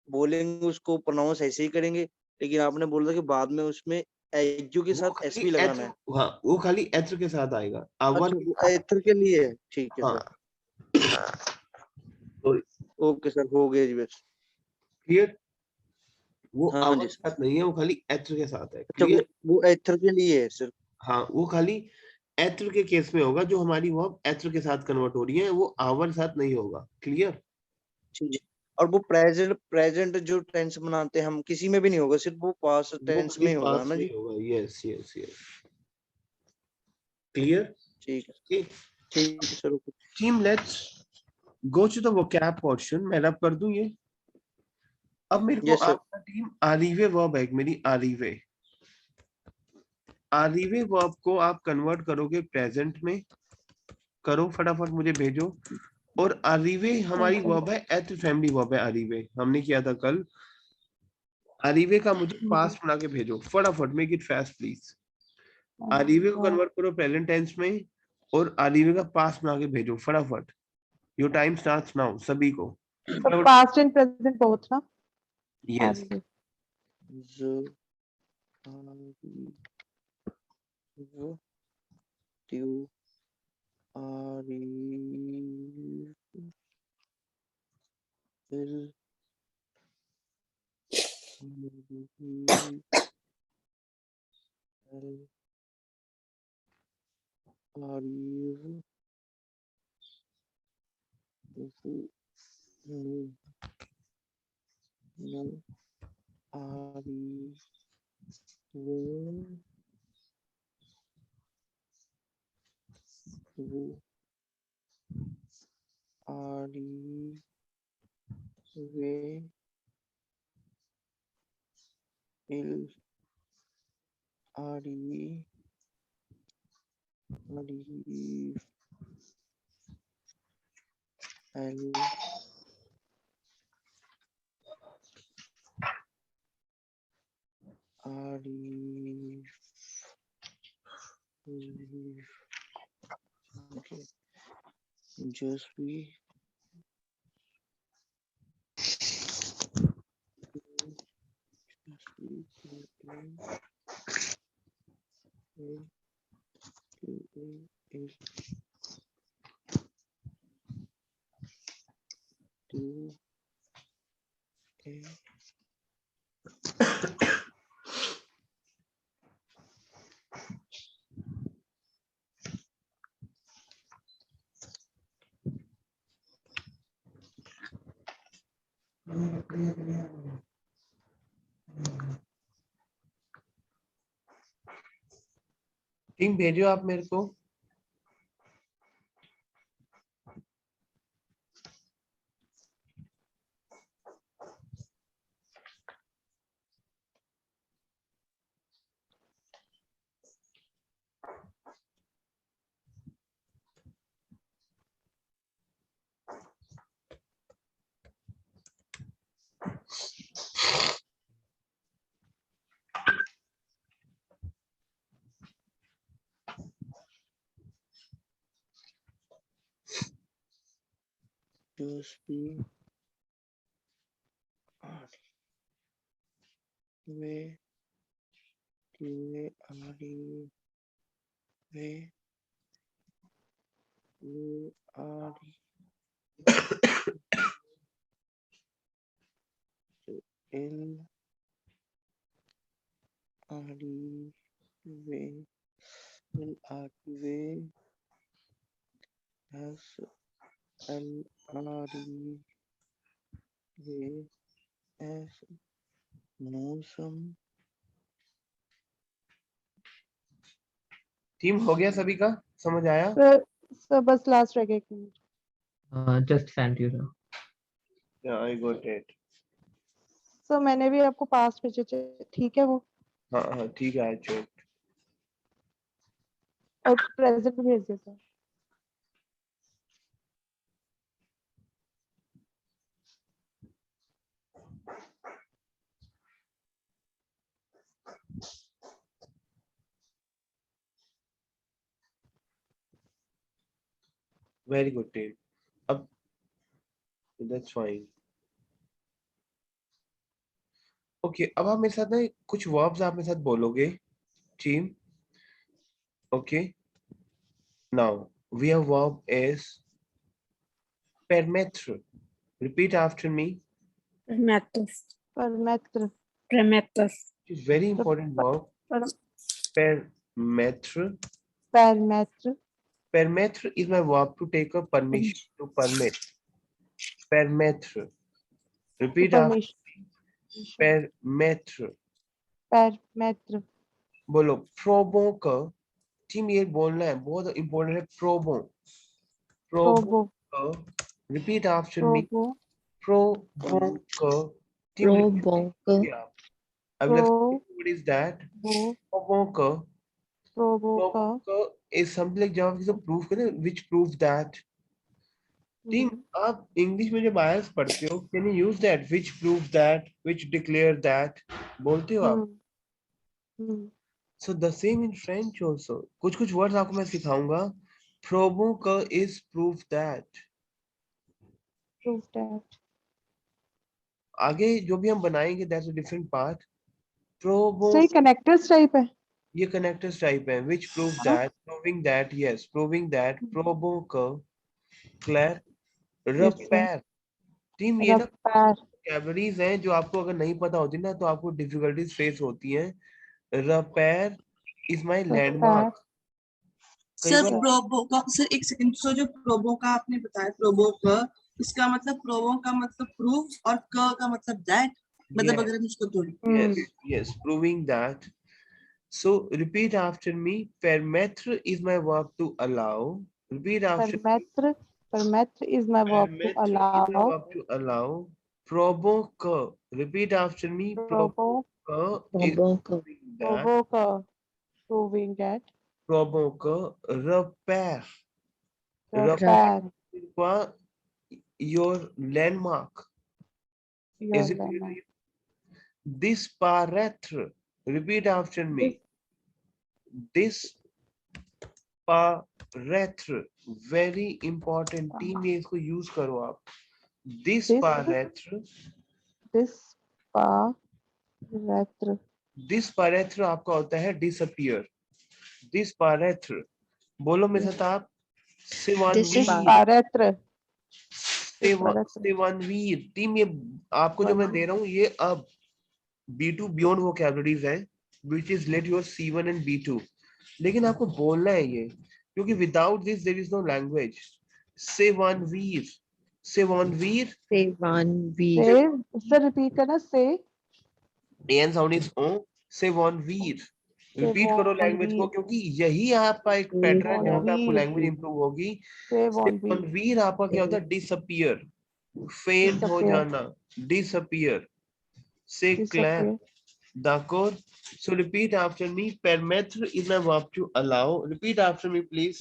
बोलेंगे उसको प्रोनाउंस ऐसे ही करेंगे, लेकिन आपने बोला कि बाद में उसमें एग्यू के वो साथ एस खाली भी लगाना एच, है। हाँ वो खाली एच के साथ आएगा। आवर अच्छा, वो एथर के लिए है, ठीक है हाँ, सर। तो ओके सर, हो गया जी बस। क्लियर। वो हाँ आवर जी के सर। साथ नहीं है, वो खाली एच के साथ है। अच्छा, क्लियर। वो एथर के लिए है सर। हाँ वो खाली एच के केस में होगा, जो हमारी वर्ब एच के साथ कन्वर्ट हो रही है, वो आवर साथ नहीं होगा। क्लियर। ठीक है। और वो प्रेजेंट जो टेंस बनाते हैं हम, किसी में भी नहीं होगा, सिर्फ वो पास्ट वो टेंस खाली में ही होगा पास ना में जी? होगा। Yes yes yes, clear. ठीक है, ओके ठीक है sir. Okay. Team, let's go to the vocab portion. मैं रब कर दूं ये। अब मेरे को यस सर। आपका टीम आरिवे वर्ब है मेरी, आरिवे। आरिवे वर्ब को आप कन्वर्ट करोगे प्रेजेंट में। करो फटाफट, मुझे भेजो। और आरिवे हमारी वर्ब है, एथ फैमिली वर्ब है आरिवे, हमने किया था कल। आरिवे का मुझे पास बना के भेजो फटाफट, मेक इट फास्ट प्लीज। आरिवे को कन्वर्ट करो प्रेजेंट टेंस में, और आरिवे का पास बना के भेजो फटाफट। योर टाइम स्टार्ट्स नाउ, सभी को। पास्ट एंड प्रेजेंट बोथ ना। यस। ज आरी व ट्यू आरी एल आरी नो आरी वो आरी वे इल आरी आरी एल आरी। Okay. Just be टीम भेजो आप मेरे को। वे वे आरी वे आरी एल आरी वे एल आरी वे एस एल आरी वे एस मौसम टीम हो गया सभी का, समझ आया? सर बस लास्ट रह गया 1 minute. Just sent you now. I got it. Sir मैंने भी आपको पास्ट भेजे थे, ठीक है वो, हाँ हाँ ठीक है, आई चेक। और प्रेजेंट भी भेज दिया सर। Very good team. अब दैट्स फाइन। ओके, अब आप मेरे साथ ना कुछ वर्ब्स आप मेरे साथ बोलोगे team. Okay, now we have verb is permettre. Repeat after me. Prometheus. परमेत्र, Prometheus. It's very important verb. Permettre. परमेत्र, Permettre is my verb to take a permission, to permit. Permettre. Repeat after me. Permettre. परमेत्र, बोलो provoke. Team ये बोलना है, बहुत important है। provoke. Probo, Provoke. Repeat after me. Probo, Provoke. Team repeat. Provoke. Yeah. I will explain what is that. Probo, Provoke. Probo का, Provoke is something like जब आप किसी को prove करें, which proves that. टीम आप इंग्लिश में जब आयल्स पढ़ते हो, can you use that, which proves that, which declare that, बोलते हो आप? So the same in French also. कुछ कुछ words आपको मैं सिखाऊंगा। Provoke is prove that. prove that, आगे जो भी हम बनाएंगे, that's a different part. Provoke, सही कनेक्टर्स टाइप है। ये connectors type है, which prove that, proving that, yes, proving that, provoke, clear, repair. Team ये ना रफ्तार, कैबरीज हैं जो आपको अगर नहीं पता होती ना तो आपको डिफिकल्टीज फेस होती हैं। repair is my landmark. कई सर बार प्रोबो का, सर एक सेकंड, सर जो प्रोबो का आपने बताया, प्रोबो का, इसका मतलब प्रोबो का मतलब प्रूफ और क का मतलब दैट, मतलब Yes. अगर हम इसको तोड़ें। yes, proving that. So repeat after me. Permettre is my verb to allow. Repeat after me. परमेत्र, परमेत्र is my verb to Permettre is my allow, verb to allow. Provoke. Repeat after me. provoke, Provoke is Provoke. proving that. provoke, proving that, Provoke. Repair. repair, Repair your landmark. your Is it landmark, disparaître? Repeat after me. Disparaître. Very important. Team ये इसको use करो आप। Disparaître. disparaître, Disparaître आपका होता है disappear. Disparaître. बोलो मेरे साथ आप। disparaître, सेवानवीर। टीम ये आपको जो मैं दे रहा हूँ ये अब B2 बियॉन्ड वोकैबुलरीज है, which is let your C1 and B2, लेकिन आपको बोलना है ये, क्योंकि without this there is no language. सेवानवीर, सेवानवीर, Sevanveer. से, सर रिपीट करना, say, an sound is o, सेवानवीर। रिपीट करो लैंग्वेज को, क्योंकि यही आपका एक पैटर्न है जहाँ पे आपको लैंग्वेज इंप्रूव होगी। सेवानवीर आपका क्या होता है? डिसअपियर, फेंट हो जाना, डिसअपियर, से clap, d'accord. So repeat after me. Permettre is my verb to allow. Repeat after me, please.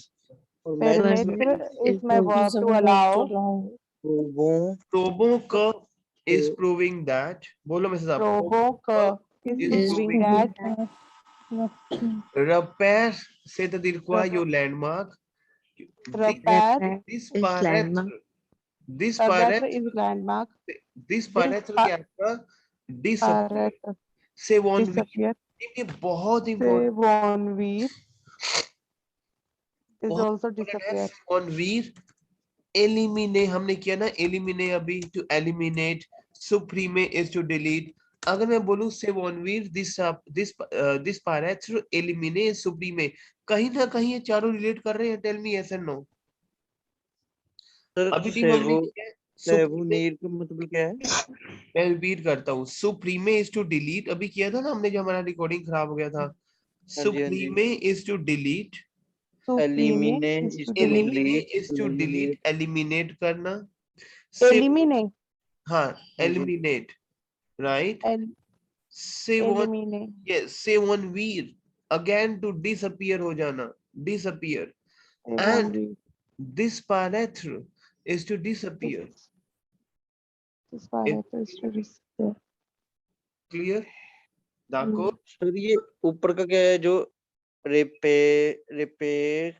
permettre is my verb to allow, Provoke is proving that. बोलो मेरे साथ। provoke is proving that, Repair से तो दिलवा your landmark. repair, Landmark. परमेत्र is landmark, Disparaître क्या आपका? Disappear. disappear, सेवानवीर। disappear, ये बहुत important सेवानवीर is also disappear, सेवानवीर। एलिमिनेट हमने किया ना, एलिमिनेट अभी, टू एलिमिनेट, सुप्रीमे इज टू डिलीट। अगर मैं बोलूं सेवानवीर disparaître, एलिमिनेट, सुप्रीमे, कहीं ना कहीं ये चारों रिलेट कर रहे हैं। Tell me yes and no. अभी टीम हमने किया है सेवुनीर का मतलब क्या है? मैं रिपीट करता हूँ। सुप्रीमे इज टू डिलीट, अभी किया था ना हमने, जो हमारा रिकॉर्डिंग खराब हो गया था। हाँ जी, हाँ जी। सुप्रीमे is to delete, Eliminate is to delete. Eliminate is to delete, eliminate करना. Say, Eliminate. हाँ, हाँ जी. eliminate, right? Say one, Eliminate. yes, say one weir, again to disappear हो जाना, disappear. Say And one week. disparatre is to disappear. This part is to disappear. Clear? D'accord? Sir ये ऊपर का क्या है जो रिपे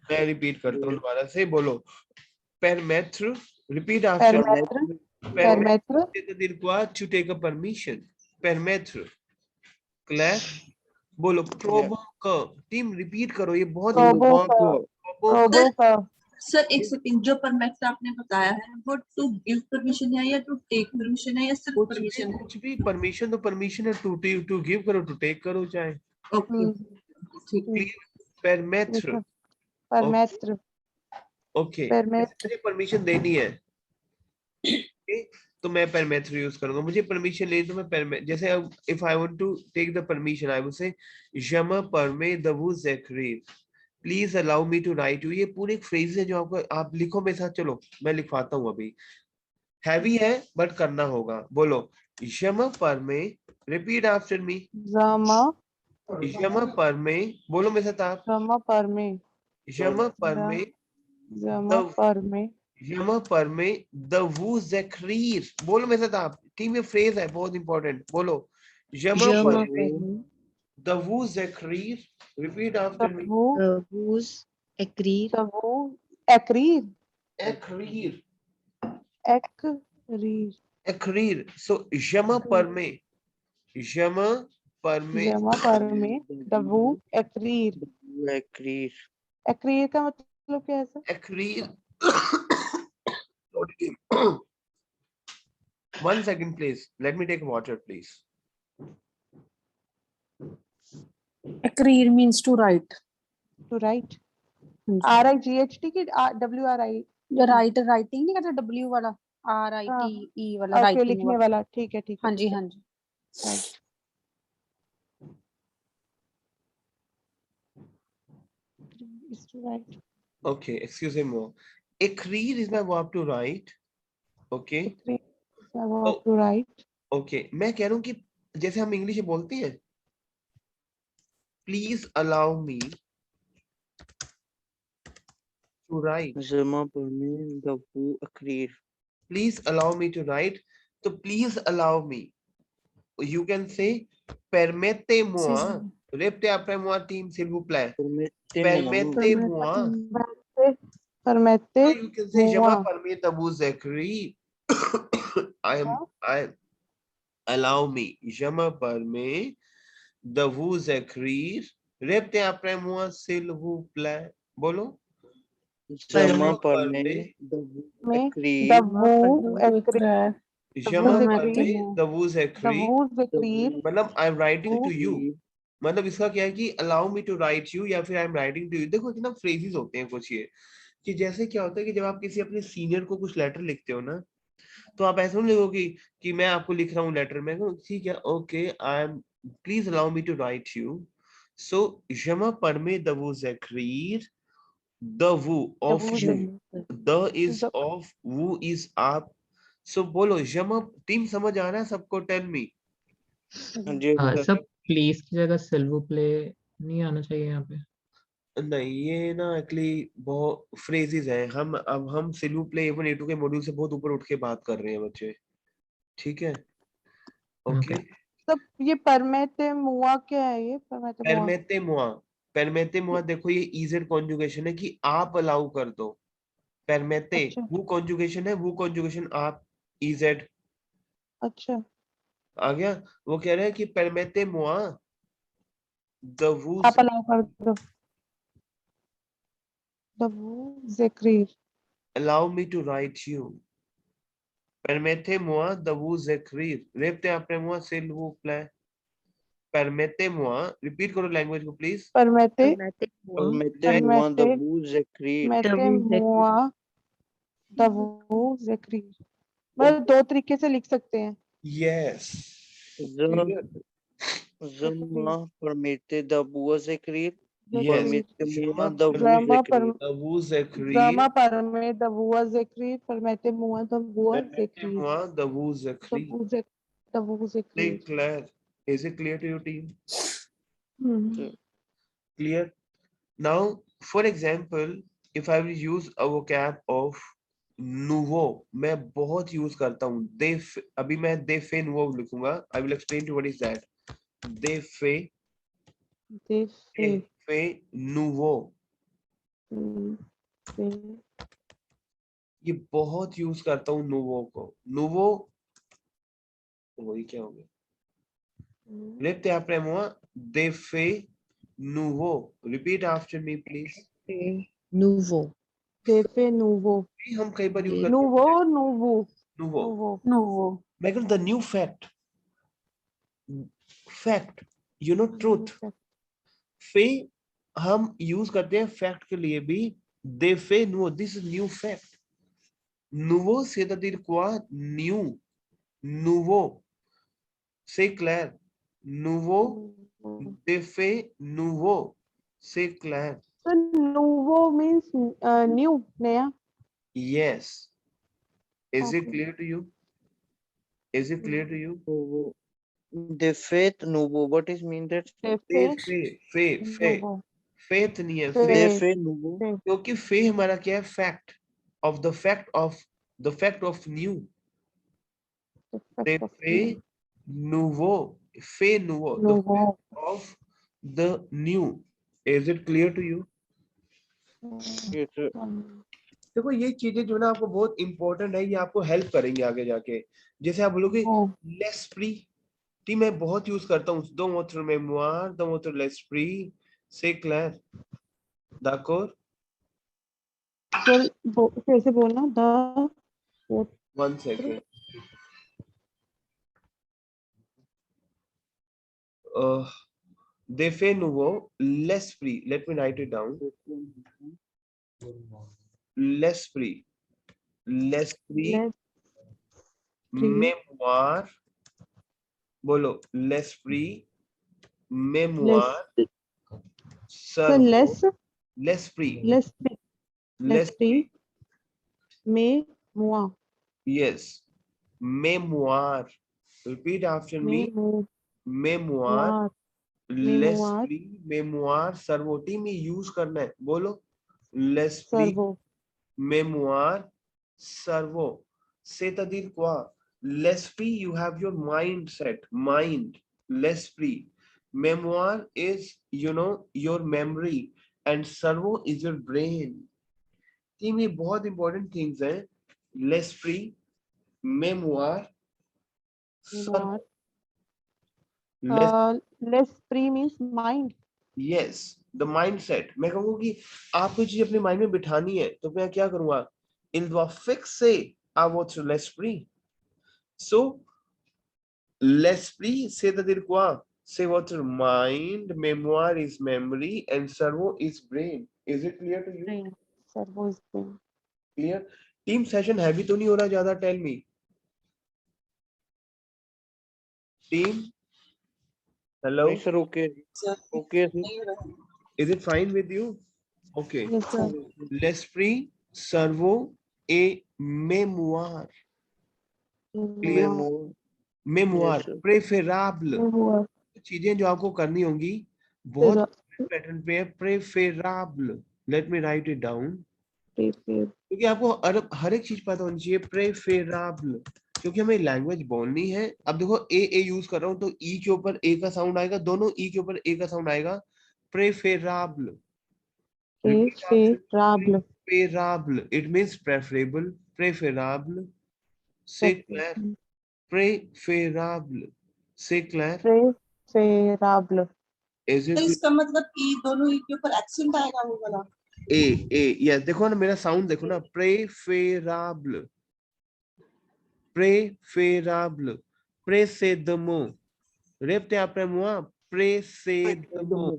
मैं रिपीट करता हूँ दोबारा से, बोलो. Permettre, repeat after me. Permettre. Permettre Permettre. c'est-à-dire quoi? To take a permission. Permettre. Clair? बोलो. Provoque. टीम रिपीट करो, ये बहुत Provoke. Provoke. सर एक सेकंड, जो परमिट आपने बताया है वो टू गिव परमिशन है या टू टेक परमिशन है या सिर्फ परमिशन है? कुछ भी परमिशन तो परमिशन है, टू गिव करो, टू टेक करो चाहे. ओके ठीक है. Permettre. Permettre. ओके. Permettre. मुझे परमिशन देनी है. Okay? तो मैं permettre यूज करूंगा. मुझे परमिशन लेनी तो मैं permit, जैसे if I want to take the permission I will say je me permets de vous écrire, please allow me to write you. ये पूरे फ्रेज है जो आपको, आप लिखो मेरे साथ. चलो मैं लिखवाता हूँ अभी. हैवी है बट करना होगा. बोलो. je me permets, repeat after me. je me permets, बोलो मेरे साथ आप. Je me permets. je me permets, Je me permets. je me permets de vous écrire. बोलो मेरे साथ आप. टीम में फ्रेज है बहुत इंपॉर्टेंट. बोलो. je me permets de vous écrire. Repeat after me. Who's agree. De vous écrire. Écrire. Écrire. Écrire. So je me permets. Je me permets. Je me permets de vous écrire. Agree. Écrire का मतलब क्या है sir? Écrire. One second, please. Let me take water, please. Agree means to write. To write. हाँ जी. RIGHT की WRI. जो writer writing नहीं करता W वाला RITE वाला ओके, राइटिंग लिखने वाला. वाला. ठीक है, ठीक है. हाँ जी हाँ जी. Right. Is to write. Okay, excuse me more. Écrire is my verb to write. Okay. Écrire is my verb to write. Okay. मैं कह रहा हूँ कि जैसे हम इंग्लिश में बोलते हैं, please allow me to write. je me permets de vous écrire. Please allow me to write. So please allow me. You can say permettez-moi. Répétez après moi, team, s'il vous plaît. Permettez-moi. Permettez. You can say je me moi. permets de vous écrire. I allow me. Je me permets de vous écrire. Répétez après moi, s'il vous plaît. बोलो. je me permets de vous Mais écrire. de vous écrire. Je me permets de vous De écrire. vous écrire. मतलब I am writing to you. मतलब इसका क्या है कि allow me to write you या फिर I am writing to you. देखो कितना फ्रेजेस होते हैं कुछ ये, कि जैसे क्या होता है कि जब आप किसी अपने सीनियर को कुछ लेटर लिखते हो ना, तो आप ऐसा नहीं लिखोगे कि मैं आपको लिख रहा हूँ लेटर. मैं ठीक है, okay, I am, please allow me to write you. So je me permets de vous écrire. The vous of you. The is of, who is आप. So बोलो. je me, टीम समझ आ रहा है सबको? Tell me. हाँ जी सब प्लीज की जगह सिल्वू प्ले नहीं आना चाहिए यहाँ पे. नहीं, ये ना एक्चुअली बहुत फ्रेजेस हैं. हम सिल्वू प्ले A1 A2 के मॉड्यूल से बहुत ऊपर उठ के बात कर रहे हैं बच्चे. ठीक है, ओके. तो ये permettez-moi क्या है? ये permettez-moi. permettez-moi देखो ये इजेड कॉन्जुगेशन है कि आप अलाउ कर दो. permettez अच्छा. वो कॉन्जुगेशन है, वो कॉन्जुगेशन आप, इजेड. अच्छा. आ गया. वो कह रहा है कि permettez-moi de vous आप अलाउ कर दो. De vous écrire. allow me to write you. Permettez-moi de vous écrire. Répétez après moi, s'il vous plaît. Permettez-moi. Repeat करो language को please. Permettez. permettez-moi de vous écrire. Permettez-moi de vous écrire. मतलब दो तरीके से लिख सकते हैं. Yes. je me permets de vous écrire. Yes. Permitemua, the Drama Vuzekri. The Vuzekri. Drama perme the Vuzekri, permetemua the Vuzekri. Permetemua, the The Vuzekri. Vuzek, the Vuzekri. Stay clear. Is it clear to your team? Hmm. Clear? Now, for example, if I will use a vocab of nouveau, मैं बहुत use करता हूँ. अभी मैं de fait nouveau लिखूंगा. I will explain to you what is that. De fait nouveau. ये बहुत use करता हूँ nouveau को. nouveau वही क्या हो गया? Répétez après moi. De fait nouveau. Repeat after me, please. Nouveau. De fait nouveau. हम कई बार यूज करते हैं. Nouveau, nouveau. nouveau. Nouveau. Nouveau. Megan, the new fact. Fact. You know truth. फे हम यूज करते हैं फैक्ट के लिए भी. दे फे no, this is new fact. nouveau c'est-à-dire quoi? New. nouveau. C'est clair. nouveau. De fait nouveau. C'est clair. So nouveau means new, Naya. Yes. Is it Okay. clear to you? Is it clear to you? Nouveau. De fait nouveau. What is mean that? De फे fait फे फे फे nouveau. Faith नहीं है. फे. De फे fait nouveau. क्योंकि फे हमारा क्या है? Fact of the fact of new. De fait nouveau. Fait nouveau. The Nouveau. fact of the new. Is it clear to you? Yes, sir. देखो ये चीजें जो ना आपको बहुत इंपॉर्टेंट है, ये आपको हेल्प करेंगे आगे जाके. जैसे आप बोलोगे l'esprit, टी मैं बहुत यूज करता हूँ. dans votre mémoire, dans votre l'esprit, c'est clair. D'accord? कैसे बोलना? The 1 second. De fait nouveau, l'esprit. Let me write it down. L'esprit. L'esprit. Mémoire. बोलो. L'esprit. Mémoire. Cerveau. L'esprit. L'esprit. Mémoire. Yes. Mémoire. Repeat after me. Mémoire. L'esprit. Mémoire. Cerveau. Team में use करना है. बोलो. L'esprit. Mémoire. Cerveau. C'est-à-dire quoi? L'esprit, you have your mindset. Mind. L'esprit. Mémoire is, you know, your memory. And cerveau is your brain. Team ये बहुत important things हैं. L'esprit, mémoire, cerveau. L'esprit means mind. Yes, the mindset. मैं कहूँगा कि आपको चीज अपने mind में बिठानी है, तो मैं क्या करूँगा? Il doit fixer à votre l'esprit. So, l'esprit, c'est-à-dire quoi? C'est votre mind, mémoire is memory, and cerveau is brain. Is it clear to you? Cerveau is brain. Clear? Team session heavy तो नहीं हो रहा ज़्यादा? Tell me. Team? Hello? नहीं sir, okay. Okay, sir. Is it fine with you? Okay. Yes, sir. L'esprit, cerveau et mémoire. Clear? mémoire. Yes, sir. préférable. चीजें जो आपको करनी होंगी बहुत पैटर्न पे है. préférable. Let me write it down. क्योंकि आपको हर एक चीज पता होनी चाहिए. préférable. क्योंकि हमें लैंग्वेज बोलनी है. अब देखो ए यूज कर रहा हूँ तो ई के ऊपर ए का साउंड आएगा. दोनों ई के ऊपर ए का साउंड आएगा. préférable. préférable. It means preferable. préférable. C'est clair. préférable. C'est clair. Préférable. तो इसका मतलब ई दोनों ई के ऊपर एक्सेंट आएगा वो वाला. ए यस. देखो ना मेरा साउंड देखो ना. préférable. préférable. précédemment. répétez après moi. précédemment.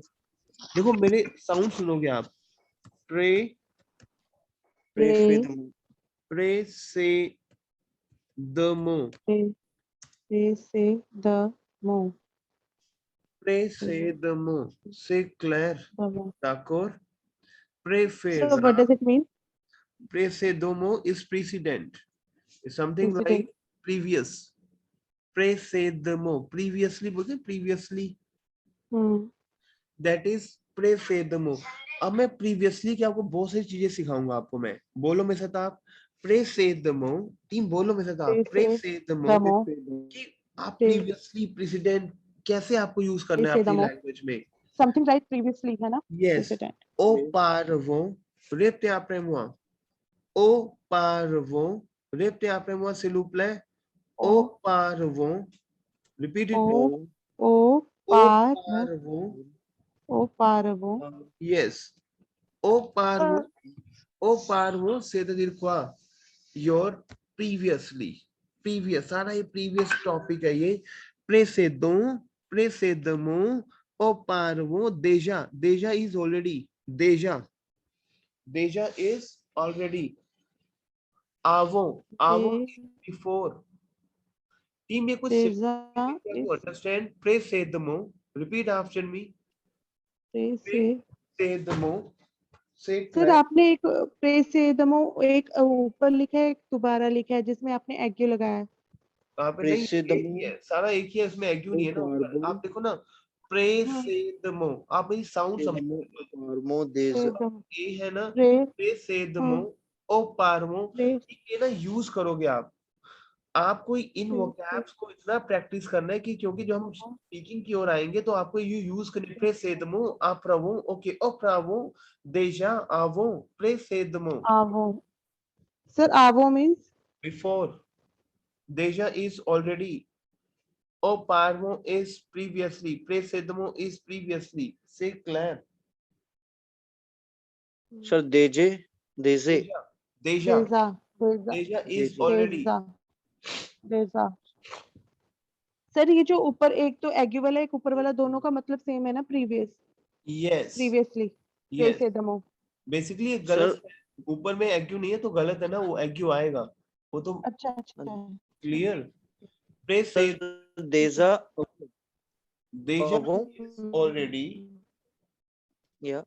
देखो मेरे साउंड सुनोगे आप. précédemment. Précédemment. Precedemo. Say Claire. Thakur. So what does it mean? Precedemo is precedent. It's something like Precedent. previous. Precedemo. Previously बोलते हैं previously. That is precedemo. अब मैं previously की आपको बहुत सारी चीजें सिखाऊंगा आपको मैं. बोलो मेरे साथ आप. Precedemo. टीम बोलो मेरे साथ आप. Precedemo. कि आप previously precedent कैसे आपको यूज करना है अपनी लैंग्वेज में. Something like previously है ना? Yes. Precedent. O parvo. Repete après moi. O parvo. Repete après moi s'il vous plaît. O parvo. Repeat it. O parvo. O parvo. Yes. O parvo. O parvo say the quoi? Your previously. Previous. सारा ये previous topic है ये. Précédent. Précédemment. O parvo. Déjà. Déjà is already. Déjà. Déjà is already. Avant. Avant is before. Team में कुछ to understand. Précédemment. Repeat after me. Précédemment. Say sir आपने एक प्रेसेदमो एक ऊपर लिखा है एक दोबारा लिखा है जिसमें आपने एग्यू लगाया है. सारा एक ही है इसमें एग्यू नहीं है ना. आप देखो ना. Précédemment. आप मेरी साउंड समझो. ये है ना. Précédemment. O parvo. ये ना यूज करोगे आप. आपको इन वोकैब्स को इतना प्रैक्टिस करना है कि क्योंकि जो हम स्पीकिंग की ओर आएंगे तो आपको ये यूज करने. Précédemment. Après. Okay. Auparavant. Déjà. Avant. Précédemment. Avant. Sir, avant means? Before. Déjà is already. Auparavant is previously. Précédemment is previously. Say Claire. Sir, déjà. Déjà is already. Déjà. Sir ये जो ऊपर एक तो एग्यू वाला एक ऊपर वाला दोनों का मतलब सेम है ना previous. Yes. Previously. Précédemment. Basically गलत. ऊपर में एग्यू नहीं है तो गलत है ना. वो एग्यू आएगा. वो तो अच्छा. Clear. Déjà is already. Yeah.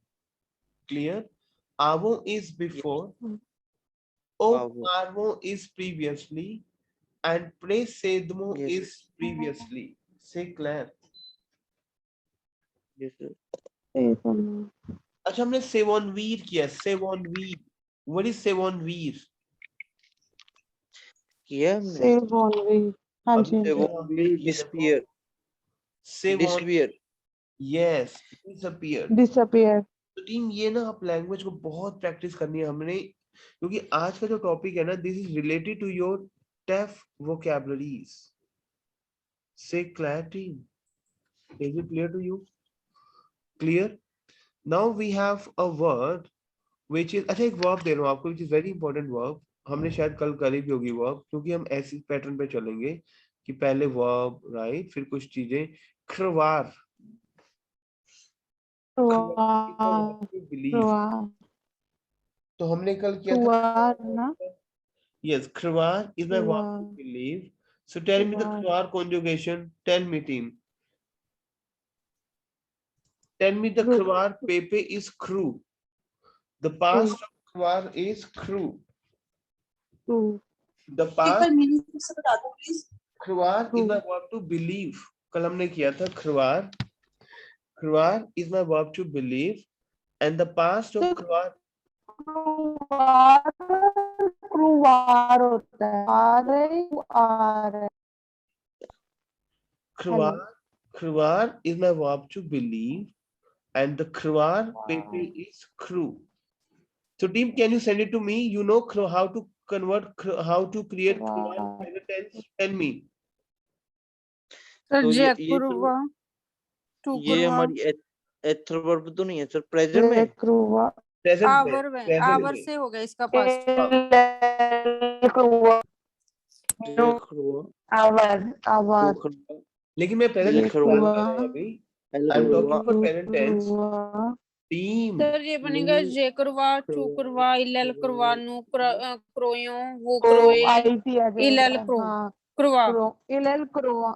Clear. Avant is before. Auparavant is previously. And précédemment is previously. Say Claire. Yes, sir. अच्छा हमने सेवनवीर किया. सेवनवीर. What is सेवनवीर? किया सेवनवीर. हाँ जी. Disappear. Disappear. Yes. Disappear. तो टीम ये ना आप लैंग्वेज को बहुत प्रैक्टिस करनी है हमने क्योंकि आज का जो टॉपिक है ना this is related to your tough vocabularies. से clear team. Is it clear to you? Clear. Now we have a word which is. अच्छा एक वर्ब दे रहा हूं आपको which is very important verb. हमने शायद कल करी भी होगी वर्ब क्योंकि हम ऐसी पैटर्न पे चलेंगे कि पहले वर्ब राइट फिर कुछ चीजें. खरवार. तो हमने कल किया था. Yes, khruar is my verb to believe. So tell me the khruar conjugation. Tell me team. Tell me the khruar pepe is crew. The past of khruar is crew. The past. Khruar is my verb to believe. कल हमने किया था khruar. Khruar is my verb to believe, and the past of khruar. क्रुवार होता है. Khruar is my verb to believe, and the khruar pepe is crew. So team, can you send it to me? You know how to convert, how to create khruar present tense? Tell me. Sir तो जयकुरवा ये हमारी एथर verb तो नहीं है sir. Present में. Our से हो गया इसका पास्ट. आवर. लेकिन मैं प्रेजेंट अभी. I'm talking for present tense. Team. Sir ये बनेगा जेकुरवा, चुकुरवा, इलल कुरवा, नु क्रोयो, वो क्रोए, इलल क्रो, कुरवा. इलल क्रोआ.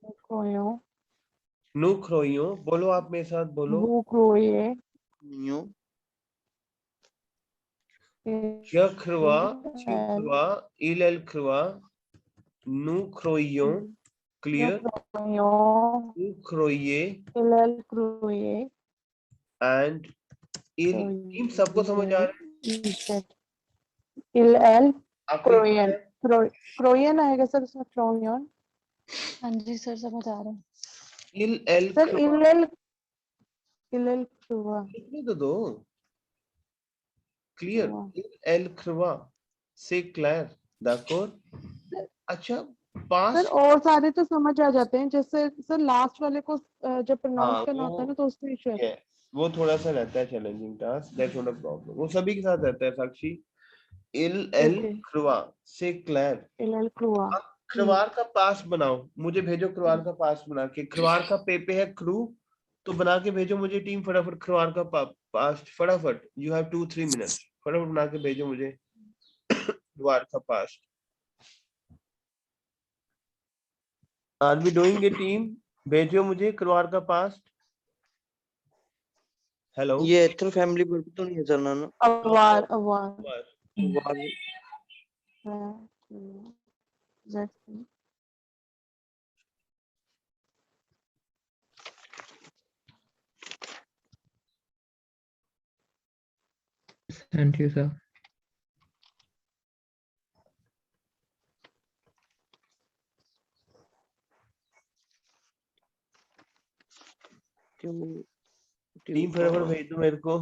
क्रोयो, नु क्रोयो, बोलो आप मेरे साथ बोलो। वो क्रोये, न्यू य ख्रवा, च्यू ख्रवा, इल ख्रवा, नु क्रोयो, क्लियर, क्रोयो, नु क्रोये इल क्रोये, एंड इल। टीम सबको समझ आ रहा है? इल आपको क्रोयन, क्रोयन आएगा सर उसमें, क्रोयन हाँ जी सर समझ आ रहा है। इल एल सर, ख्रवा, इल क्रोवा, लिखने तो दो। क्लियर, इल एल ख्रवा से क्लियर, d'accord। अच्छा, सर पास्ट, और सारे तो समझ आ जाते हैं, जैसे सर लास्ट वाले को जब प्रोनाउंस हाँ करना होता है ना, तो उसमें इशू है। yes, वो थोड़ा सा रहता है challenging task, that's not a problem, वो सभी के साथ रहता है साक्षी। इल एल ओके, ख्रवा से क्लियर। इल क्रोवा, अब खरवार का पास्ट बनाओ, मुझे भेजो खरवार का पास्ट बना के। खरवार का पे है क्रू, तो बना के भेजो मुझे टीम फटाफट। खरवार का पास्ट फटाफट, यू हैव 2-3 मिनट्स, फटाफट बना के भेजो मुझे खरवार का past. Are we doing a team? भेजो मुझे खरवार का पास्ट। हेलो, ये एथल फैमिली पर तो नहीं है सर ना? अवार, अवार, वार Thank you, sir. टीम फटाफट भेज दो मेरे को।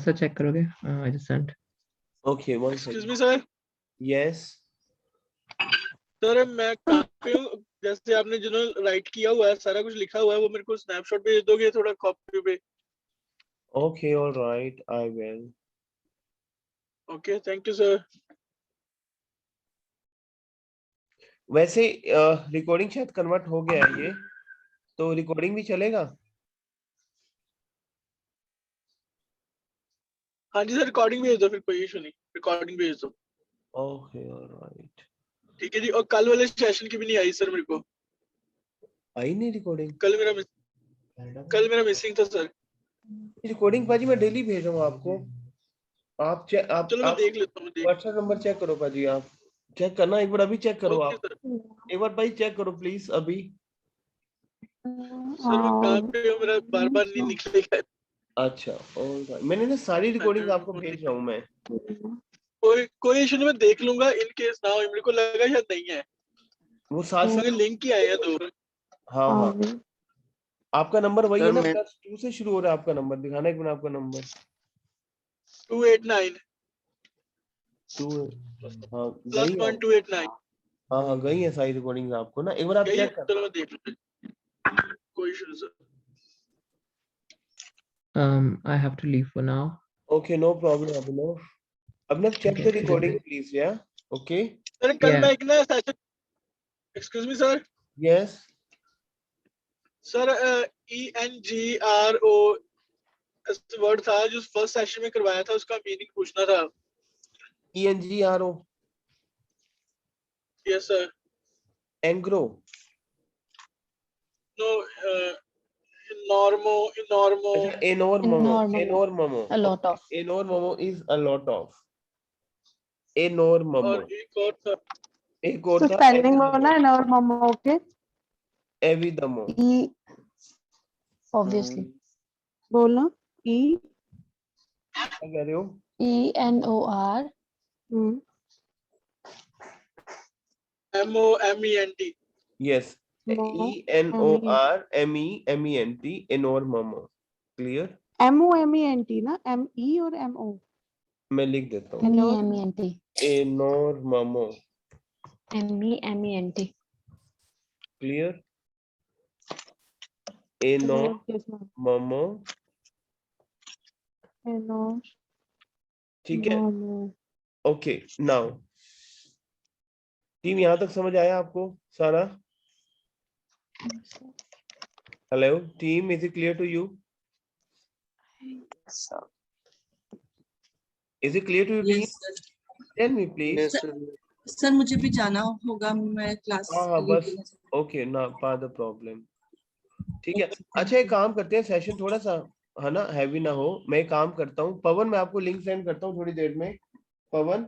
Sir, check करोगे? I just sent. Okay, one excuse second. Me sir. Yes, sir मैं कहाँ पे हूँ? जैसे आपने जो राइट किया हुआ है, सारा कुछ लिखा हुआ है, वो मेरे को स्नैपशॉट भेज दोगे थोड़ा कॉपी पे? Okay, alright, I will. Okay, thank you sir. वैसे रिकॉर्डिंग शायद कन्वर्ट हो गया है ये, तो रिकॉर्डिंग भी चलेगा। हाँ जी सर, रिकॉर्डिंग भेज दो, फिर कोई इशू नहीं, रिकॉर्डिंग भेज दो। Okay, alright. ठीक है जी। और कल वाले सेशन की भी नहीं आई सर मेरे को, आई नहीं रिकॉर्डिंग? कल मेरा मिसिंग था सर। रिकॉर्डिंग पाजी मैं डेली भेज रहा हूँ आपको। आप चलो मैं आप देख लेता हूँ, व्हाट्सएप नंबर चेक करो पाजी, आप चेक करना एक बार, अभी चेक करो ओके आप सर। एक बार भाई, चेक करो प्लीज अभी। सर मैं कहाँ पे हूँ, मेरा बार बार नहीं निकलेगा। अच्छा, ऑलराइट, मैंने ना सारी रिकॉर्डिंग आपको भेज रहा हूँ मैं। कोई इशू नहीं, मैं देख लूंगा। इन केस ना हो, मेरे को लगा शायद नहीं है, वो साथ क्योंकि लिंक ही आए हैं दो। हाँ हाँ, आपका नंबर वही है सर ना, मैं +2 से शुरू हो रहा है आपका नंबर, दिखाना एक मिनट आपका नंबर। 289 2, हाँ गई है। +1 289 हाँ हाँ, गई है सारी रिकॉर्डिंग आपको ना, एक बार आप गई है। चेक करना। चलो मैं देख लूंगा, कोई इशू नहीं sir. I have to leave for now. Okay, no problem Abhinav. Abhinav, check the recording please, या ओके। सर कल Yeah. मैं एक ना session, excuse me sir. Yes, sir ENGRO word था जो फर्स्ट सेशन में करवाया था, उसका मीनिंग पूछना था। ENGRO, yes sir. एंग्रो। नो, नॉर्मो, अच्छा, एनोरममो, A lot of. एनोरममो इज अ लॉट ऑफ, एनोरममो। और एक और था, एक और तो था स्पेलिंग होना है ना, और मम्मा, ओके, एविदमो। E obviously. बोलना ई, क्या कह रहे हो? ENOR MOMENT। यस, ENORMENT, एनोरममो। क्लियर, MENT ना, ME और MO, मैं लिख देता हूँ, MENT. एनोरममो। MENT. क्लियर, एनोरममो। ठीक है, ओके। नाउ टीम यहाँ तक समझ आया आपको सारा? Hello team, is it clear to you? Is it clear to you team? Yes sir. Tell me please. Yes, sir. Sir मुझे भी जाना होगा, मैं क्लास हाँ बस लेके ओके ना, पा द प्रॉब्लम। ठीक है, अच्छा एक काम करते हैं, सेशन थोड़ा सा है ना हैवी ना हो। मैं एक काम करता हूँ पवन, मैं आपको लिंक सेंड करता हूँ थोड़ी देर में। पवन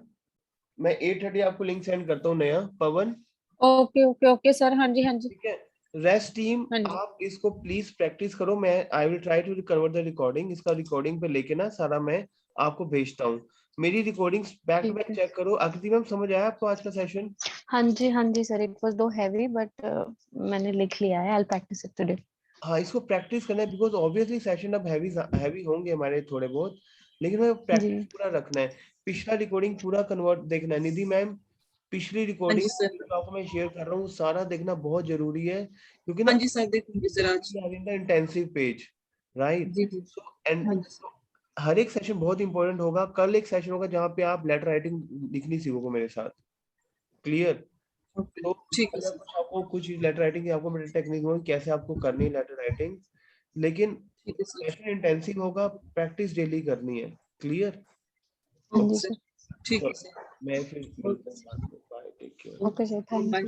मैं 8:30 आपको लिंक सेंड करता हूँ नया। पवन ओके ओके ओके सर, हाँ जी हाँ जी ठीक है। रेस्ट टीम हाँ जी। आप इसको प्लीज प्रैक्टिस करो। मैं I will try to convert the recording. इसका रिकॉर्डिंग पे लेके ना सारा मैं आपको भेजता हूँ। मेरी रिकॉर्डिंग्स बैक टू ठीक बैक है। चेक करो। आकृति मैम समझ आया आपको आज का सेशन? हाँ जी सर, इट वाज दो हैवी बट मैंने लिख लिया है। I will practice it today. हाँ इसको प्रैक्टिस करना है बिकॉज ऑब्वियसली सेशन अब हैवी होंगे हमारे थोड़े बहुत, लेकिन हमें प्रैक्टिस जी पूरा रखना है। पिछला रिकॉर्डिंग पूरा कन्वर्ट देखना है। निधि मैम पिछली हाँ जी रिकॉर्डिंग सर। आपको मैं शेयर कर रहा हूँ, सारा देखना बहुत जरूरी है क्योंकि ना हाँ जी सर, देखूंगी सर आज। Intensive page right. जी जी। सो एंड हाँ जी सर। हर एक सेशन बहुत इंपॉर्टेंट होगा। कल एक सेशन होगा जहाँ पे आप लेटर राइटिंग लिखनी सीखोगे मेरे साथ। क्लियर? ओके, तो ठीक है अगर सर। कुछ आपको कुछ लेटर राइटिंग की आपको मेरे टेक्निक में कैसे आपको करनी है लेटर राइटिंग, लेकिन ठीक है सर। सेशन इंटेंसिव होगा, प्रैक्टिस डेली करनी है। क्लियर? हाँ ओके जी सर, सर। ठीक है चलो सर। मैं फिर मिलता हूँ बाद में। Bye, take care. Okay sir, thank you. Bye.